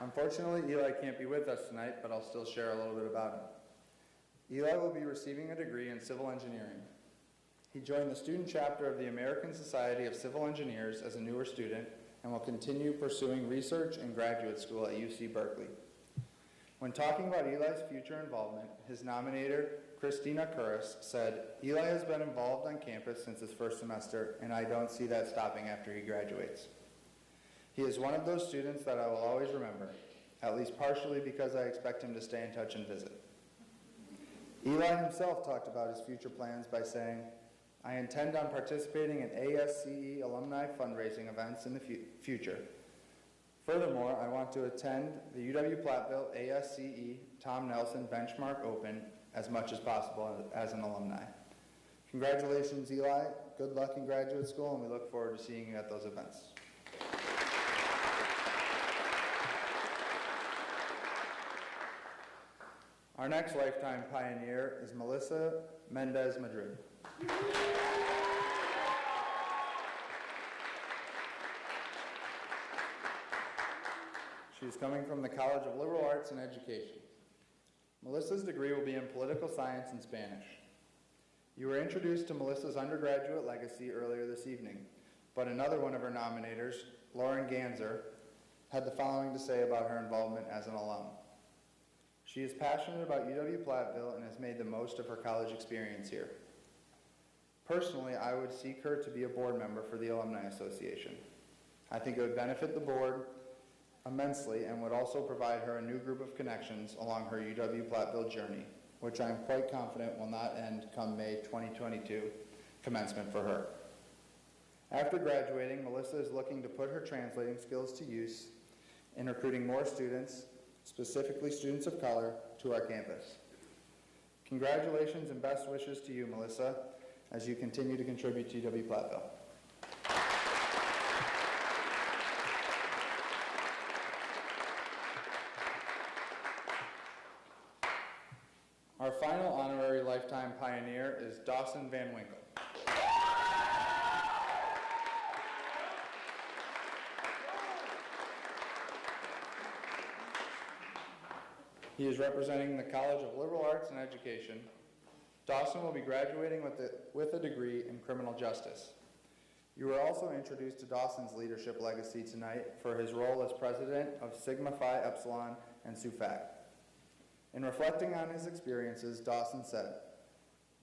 Unfortunately, Eli can't be with us tonight, but I'll still share a little bit about him. Eli will be receiving a degree in civil engineering. He joined the student chapter of the American Society of Civil Engineers as a newer student and will continue pursuing research and graduate school at UC Berkeley. When talking about Eli's future involvement, his nominator, Christina Curris, said, Eli has been involved on campus since his first semester, and I don't see that stopping after he graduates. He is one of those students that I will always remember, at least partially because I expect him to stay in touch and visit. Eli himself talked about his future plans by saying, I intend on participating in ASCE alumni fundraising events in the future. Furthermore, I want to attend the UW-Platteville ASCE Tom Nelson Benchmark Open as much as possible as an alumni. Congratulations, Eli. Good luck in graduate school, and we look forward to seeing you at those events. Our next Lifetime Pioneer is Melissa Mendez Madrid. She is coming from the College of Liberal Arts and Education. Melissa's degree will be in political science and Spanish. You were introduced to Melissa's undergraduate legacy earlier this evening, but another one of her nominators, Lauren Ganzer, had the following to say about her involvement as an alum. She is passionate about UW-Platteville and has made the most of her college experience here. Personally, I would seek her to be a board member for the Alumni Association. I think it would benefit the board immensely and would also provide her a new group of connections along her UW-Platteville journey, which I am quite confident will not end come May 2022 commencement for her. After graduating, Melissa is looking to put her translating skills to use in recruiting more students, specifically students of color, to our campus. Congratulations and best wishes to you, Melissa, as you continue to contribute to UW-Platteville. Our final honorary Lifetime Pioneer is Dawson Van Winkle. He is representing the College of Liberal Arts and Education. Dawson will be graduating with a degree in criminal justice. You were also introduced to Dawson's leadership legacy tonight for his role as president of Sigma Phi Epsilon and SUFAC. In reflecting on his experiences, Dawson said,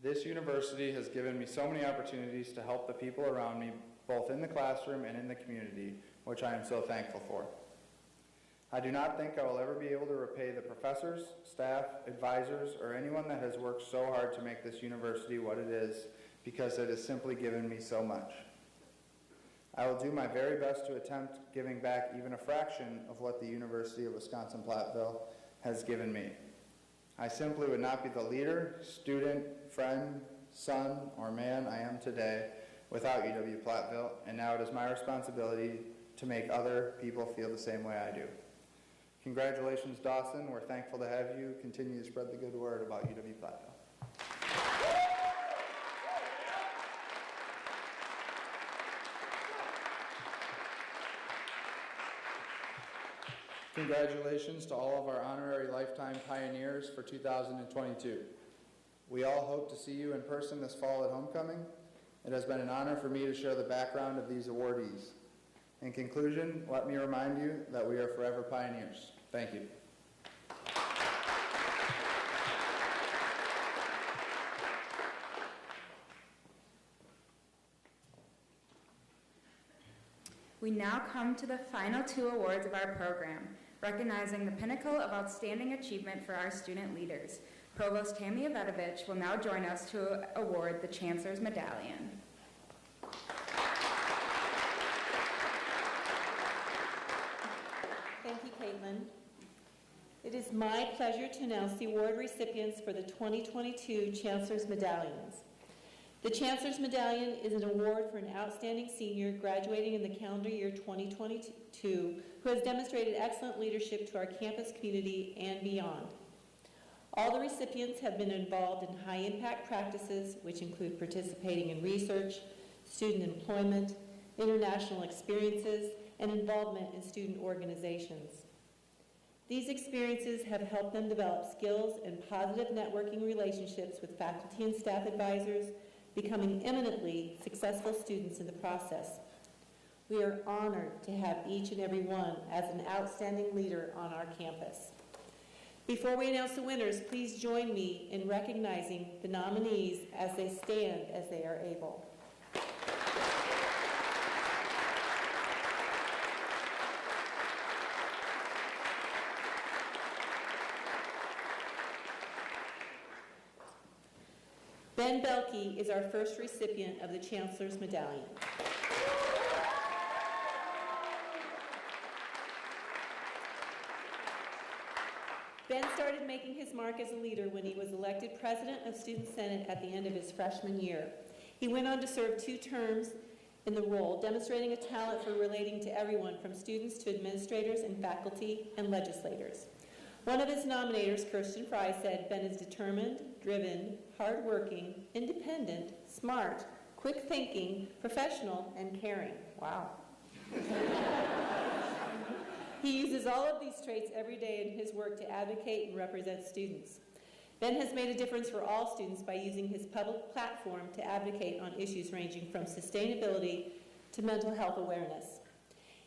"This university has given me so many opportunities to help the people around me, both in the classroom and in the community, which I am so thankful for. I do not think I will ever be able to repay the professors, staff, advisors, or anyone that has worked so hard to make this university what it is, because it has simply given me so much. I will do my very best to attempt giving back even a fraction of what the University of Wisconsin-Platteville has given me. I simply would not be the leader, student, friend, son, or man I am today without UW-Platteville, and now it is my responsibility to make other people feel the same way I do. Congratulations, Dawson. We're thankful to have you continue to spread the good word about UW-Platteville." Congratulations to all of our honorary Lifetime Pioneers for 2022. We all hope to see you in person this fall at homecoming. It has been an honor for me to share the background of these awardees. In conclusion, let me remind you that we are forever pioneers. Thank you. We now come to the final two awards of our program, recognizing the pinnacle of outstanding achievement for our student leaders. Provost Tammy Avetovich will now join us to award the Chancellor's Medallion. Thank you, Caitlin. It is my pleasure to announce the award recipients for the 2022 Chancellor's Medallions. The Chancellor's Medallion is an award for an outstanding senior graduating in the calendar year 2022 who has demonstrated excellent leadership to our campus community and beyond. All the recipients have been involved in high-impact practices, which include participating in research, student employment, international experiences, and involvement in student organizations. These experiences have helped them develop skills and positive networking relationships with faculty and staff advisors, becoming eminently successful students in the process. We are honored to have each and every one as an outstanding leader on our campus. Before we announce the winners, please join me in recognizing the nominees as they stand as they are able. Ben Belke is our first recipient of the Chancellor's Medallion. Ben started making his mark as a leader when he was elected president of Student Senate at the end of his freshman year. He went on to serve 2 terms in the role, demonstrating a talent for relating to everyone from students to administrators and faculty and legislators. One of his nominators, Kirsten Fry, said Ben is determined, driven, hardworking, independent, smart, quick thinking, professional, and caring. Wow. He uses all of these traits every day in his work to advocate and represent students. Ben has made a difference for all students by using his public platform to advocate on issues ranging from sustainability to mental health awareness.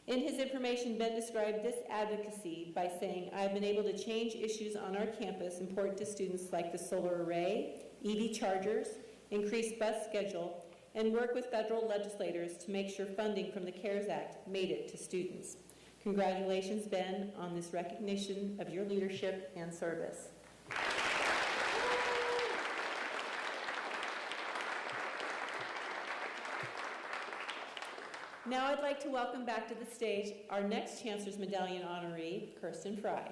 In his information, Ben described this advocacy by saying, "I have been able to change issues on our campus important to students like the solar array, EV chargers, increased bus schedule, and work with federal legislators to make sure funding from the CARES Act made it to students." Congratulations, Ben, on this recognition of your leadership and service. Now I'd like to welcome back to the stage our next Chancellor's Medallion honoree, Kristin Fry.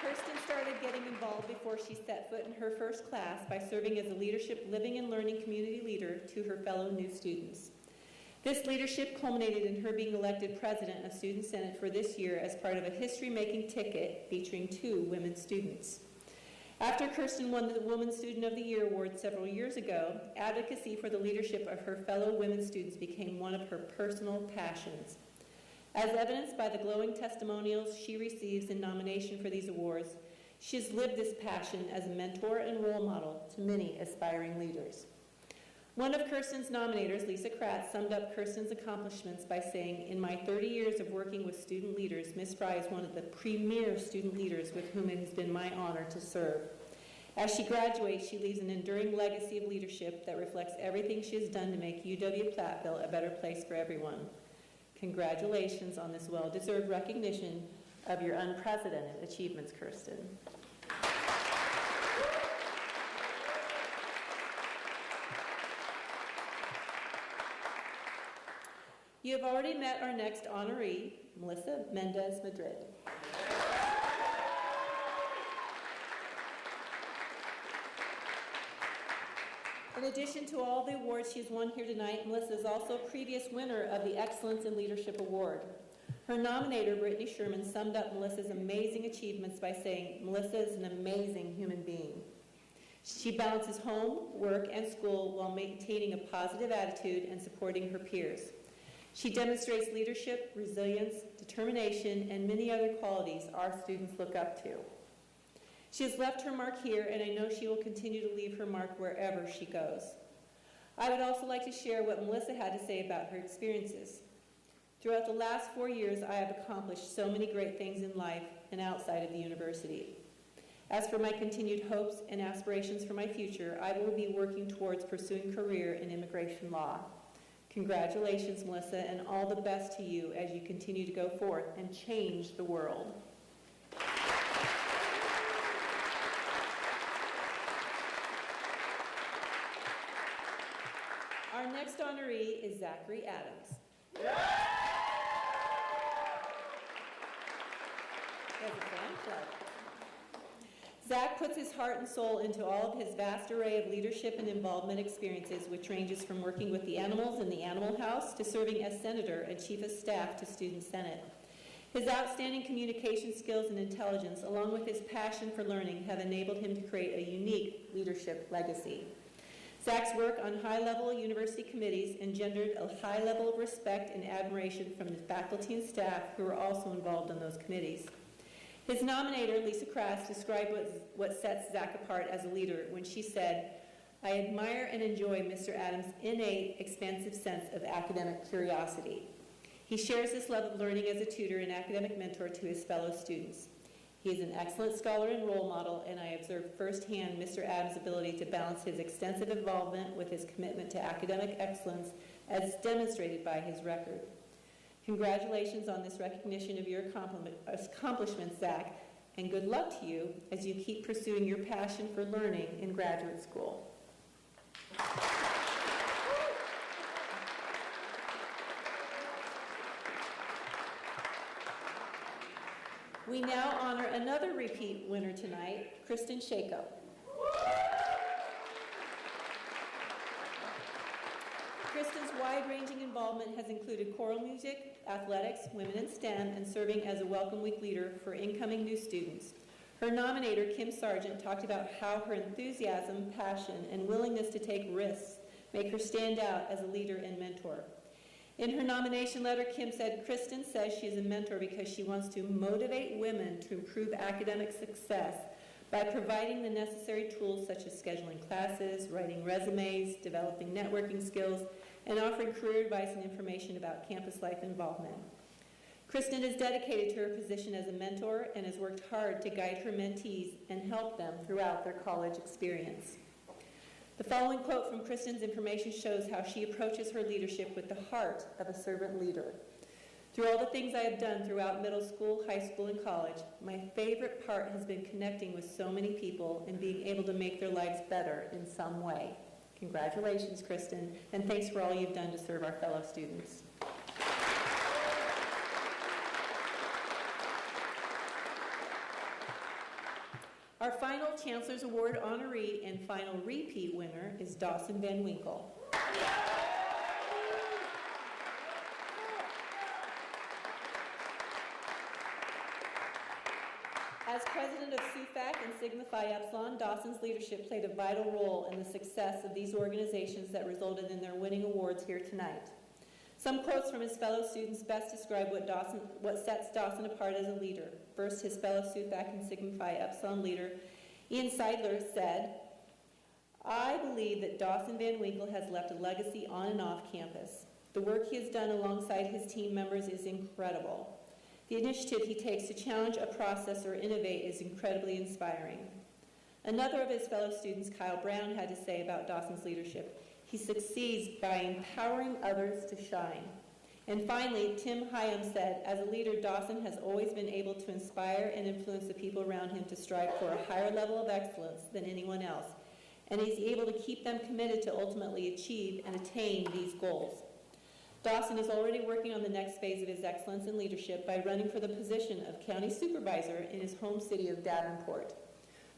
Kirsten started getting involved before she set foot in her first class by serving as a leadership living and learning community leader to her fellow new students. This leadership culminated in her being elected president of Student Senate for this year as part of a history-making ticket featuring 2 women students. After Kirsten won the Woman Student of the Year award several years ago, advocacy for the leadership of her fellow women students became one of her personal passions. As evidenced by the glowing testimonials she receives in nomination for these awards, she has lived this passion as a mentor and role model to many aspiring leaders. One of Kirsten's nominators, Lisa Kratz, summed up Kirsten's accomplishments by saying, "In my 30 years of working with student leaders, Ms. Fry is one of the premier student leaders with whom it has been my honor to serve. As she graduates, she leaves an enduring legacy of leadership that reflects everything she has done to make UW-Platteville a better place for everyone." Congratulations on this well-deserved recognition of your unprecedented achievements, Kirsten. You have already met our next honoree, Melissa Mendez, Madrid. In addition to all the awards she's won here tonight, Melissa is also a previous winner of the Excellence in Leadership Award. Her nominator, Brittany Sherman, summed up Melissa's amazing achievements by saying, "Melissa is an amazing human being. She balances home, work, and school while maintaining a positive attitude and supporting her peers. She demonstrates leadership, resilience, determination, and many other qualities our students look up to. She has left her mark here, and I know she will continue to leave her mark wherever she goes." I would also like to share what Melissa had to say about her experiences. "Throughout the last 4 years, I have accomplished so many great things in life and outside of the university. As for my continued hopes and aspirations for my future, I will be working towards pursuing a career in immigration law. Congratulations, Melissa, and all the best to you as you continue to go forth and change the world." Our next honoree is Zachary Adams. There's a fan club. Zach puts his heart and soul into all of his vast array of leadership and involvement experiences, which ranges from working with the animals in the Animal House to serving as senator and chief of staff to Student Senate. His outstanding communication skills and intelligence, along with his passion for learning, have enabled him to create a unique leadership legacy. Zach's work on high-level university committees engendered a high level of respect and admiration from the faculty and staff who are also involved on those committees. His nominator, Lisa Kratz, described what sets Zach apart as a leader when she said, "I admire and enjoy Mr. Adams' innate, expansive sense of academic curiosity. He shares this love of learning as a tutor and academic mentor to his fellow students. He is an excellent scholar and role model, and I observed firsthand Mr. Adams' ability to balance his extensive involvement with his commitment to academic excellence as demonstrated by his record. Congratulations on this recognition of your accomplishments, Zach, and good luck to you as you keep pursuing your passion for learning in graduate school." We now honor another repeat winner tonight, Kristin Shaco. Kristin's wide-ranging involvement has included choral music, athletics, women in STEM, and serving as a Welcome Week leader for incoming new students. Her nominator, Kim Sargent, talked about how her enthusiasm, passion, and willingness to take risks make her stand out as a leader and mentor. In her nomination letter, Kim said, Kristin says she is a mentor because she wants to motivate women to improve academic success by providing the necessary tools such as scheduling classes, writing resumes, developing networking skills, and offering career advice and information about campus life involvement. Kristin is dedicated to her position as a mentor and has worked hard to guide her mentees and help them throughout their college experience. The following quote from Kristin's information shows how she approaches her leadership with the heart of a servant leader. Through all the things I have done throughout middle school, high school, and college, my favorite part has been connecting with so many people and being able to make their lives better in some way. Congratulations, Kristin, and thanks for all you've done to serve our fellow students. Our final Chancellor's Award honoree and final repeat winner is Dawson Van Winkle. As president of SUFAC and Sigma Phi Epsilon, Dawson's leadership played a vital role in the success of these organizations that resulted in their winning awards here tonight. Some quotes from his fellow students best describe what sets Dawson apart as a leader. First, his fellow SUFAC and Sigma Phi Epsilon leader, Ian Seidler, said, I believe that Dawson Van Winkle has left a legacy on and off campus. The work he has done alongside his team members is incredible. The initiative he takes to challenge a process or innovate is incredibly inspiring. Another of his fellow students, Kyle Brown, had to say about Dawson's leadership, he succeeds by empowering others to shine. And finally, Tim Hyam said, as a leader, Dawson has always been able to inspire and influence the people around him to strive for a higher level of excellence than anyone else, and he's able to keep them committed to ultimately achieve and attain these goals. Dawson is already working on the next phase of his excellence in leadership by running for the position of county supervisor in his home city of Davenport.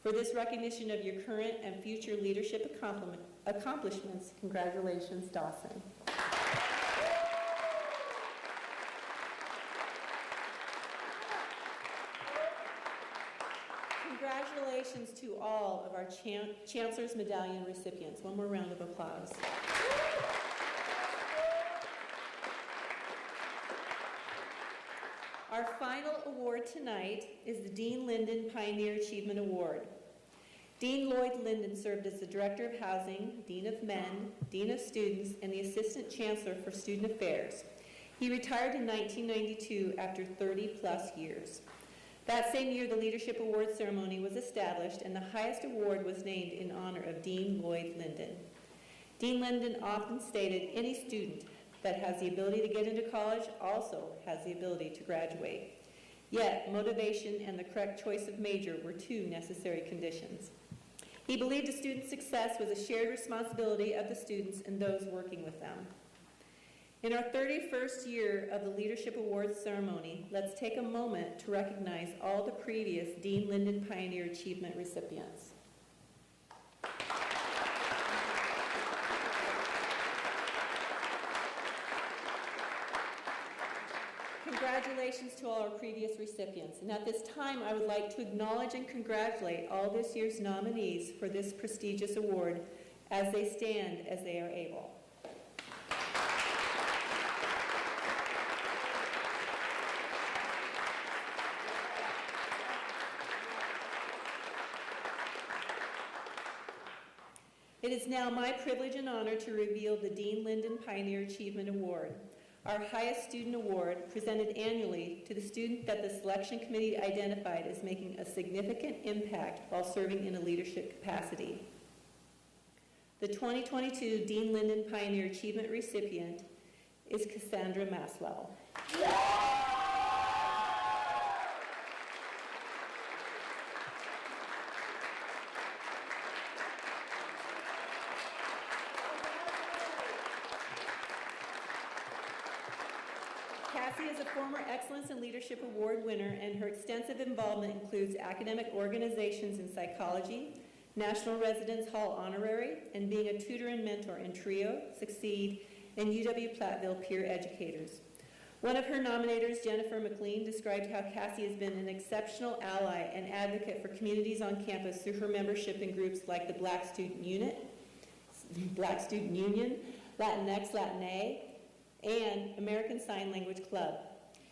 For this recognition of your current and future leadership accomplishments, congratulations, Dawson. Congratulations to all of our Chancellor's Medallion recipients. One more round of applause. Our final award tonight is the Dean Linden Pioneer Achievement Award. Dean Lloyd Linden served as the Director of Housing, Dean of Men, Dean of Students, and the Assistant Chancellor for Student Affairs. He retired in 1992 after 30-plus years. That same year, the Leadership Award ceremony was established, and the highest award was named in honor of Dean Lloyd Linden. Dean Linden often stated, any student that has the ability to get into college also has the ability to graduate. Yet, motivation and the correct choice of major were two necessary conditions. He believed a student's success was a shared responsibility of the students and those working with them. In our 31st year of the Leadership Awards ceremony, let's take a moment to recognize all the previous Dean Linden Pioneer Achievement recipients. Congratulations to all our previous recipients. And at this time, I would like to acknowledge and congratulate all this year's nominees for this prestigious award as they stand as they are able. It is now my privilege and honor to reveal the Dean Linden Pioneer Achievement Award, our highest student award presented annually to the student that the selection committee identified as making a significant impact while serving in a leadership capacity. The 2022 Dean Linden Pioneer Achievement recipient is Cassandra Maslow. Cassie is a former Excellence in Leadership Award winner, and her extensive involvement includes academic organizations in psychology, National Residence Hall Honorary, and being a tutor and mentor in TRIO, Succeed, and UW-Platteville peer educators. One of her nominators, Jennifer McLean, described how Cassie has been an exceptional ally and advocate for communities on campus through her membership in groups like the Black Student Union, Latinx, Latin-A, and American Sign Language Club.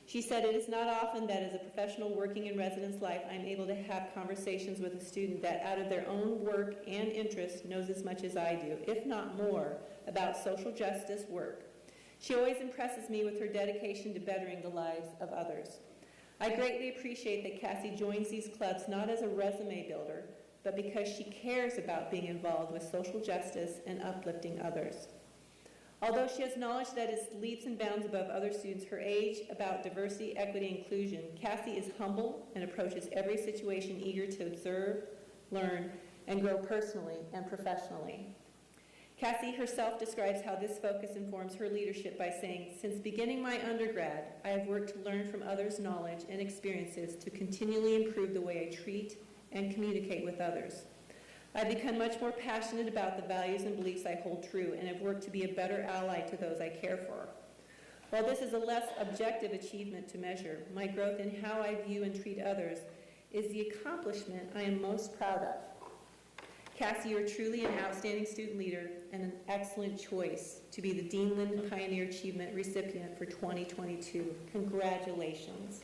She said, "It is not often that as a professional working in residence life, I'm able to have conversations with a student that out of their own work and interest knows as much as I do, if not more, about social justice work. She always impresses me with her dedication to bettering the lives of others. I greatly appreciate that Cassie joins these clubs not as a resume builder, but because she cares about being involved with social justice and uplifting others. Although she has knowledge that is leaps and bounds above other students her age about diversity, equity, and inclusion, Cassie is humble and approaches every situation eager to observe, learn, and grow personally and professionally. Cassie herself describes how this focus informs her leadership by saying, "Since beginning my undergrad, I have worked to learn from others' knowledge and experiences to continually improve the way I treat and communicate with others. I've become much more passionate about the values and beliefs I hold true and have worked to be a better ally to those I care for. While this is a less objective achievement to measure, my growth in how I view and treat others is the accomplishment I am most proud of. Cassie, you are truly an outstanding student leader and an excellent choice to be the Dean Linden Pioneer Achievement recipient for 2022. Congratulations."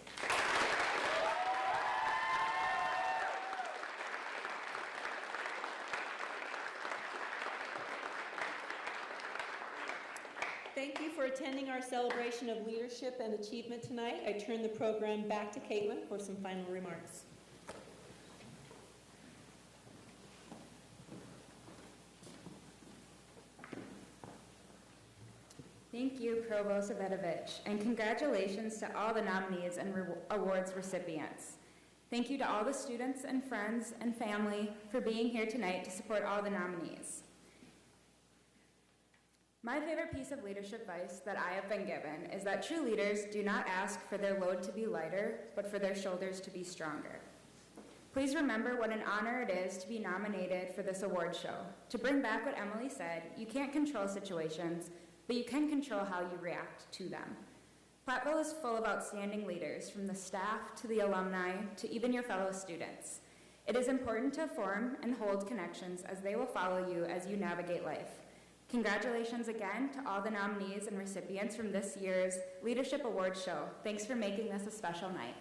Thank you for attending our celebration of leadership and achievement tonight. I turn the program back to Caitlin for some final remarks. Thank you, Provost Avedovich, and congratulations to all the nominees and awards recipients. Thank you to all the students and friends and family for being here tonight to support all the nominees. My favorite piece of leadership advice that I have been given is that true leaders do not ask for their load to be lighter, but for their shoulders to be stronger. Please remember what an honor it is to be nominated for this award show. To bring back what Emily said, you can't control situations, but you can control how you react to them. Platteville is full of outstanding leaders, from the staff to the alumni to even your fellow students. It is important to form and hold connections as they will follow you as you navigate life. Congratulations again to all the nominees and recipients from this year's Leadership Awards show. Thanks for making this a special night.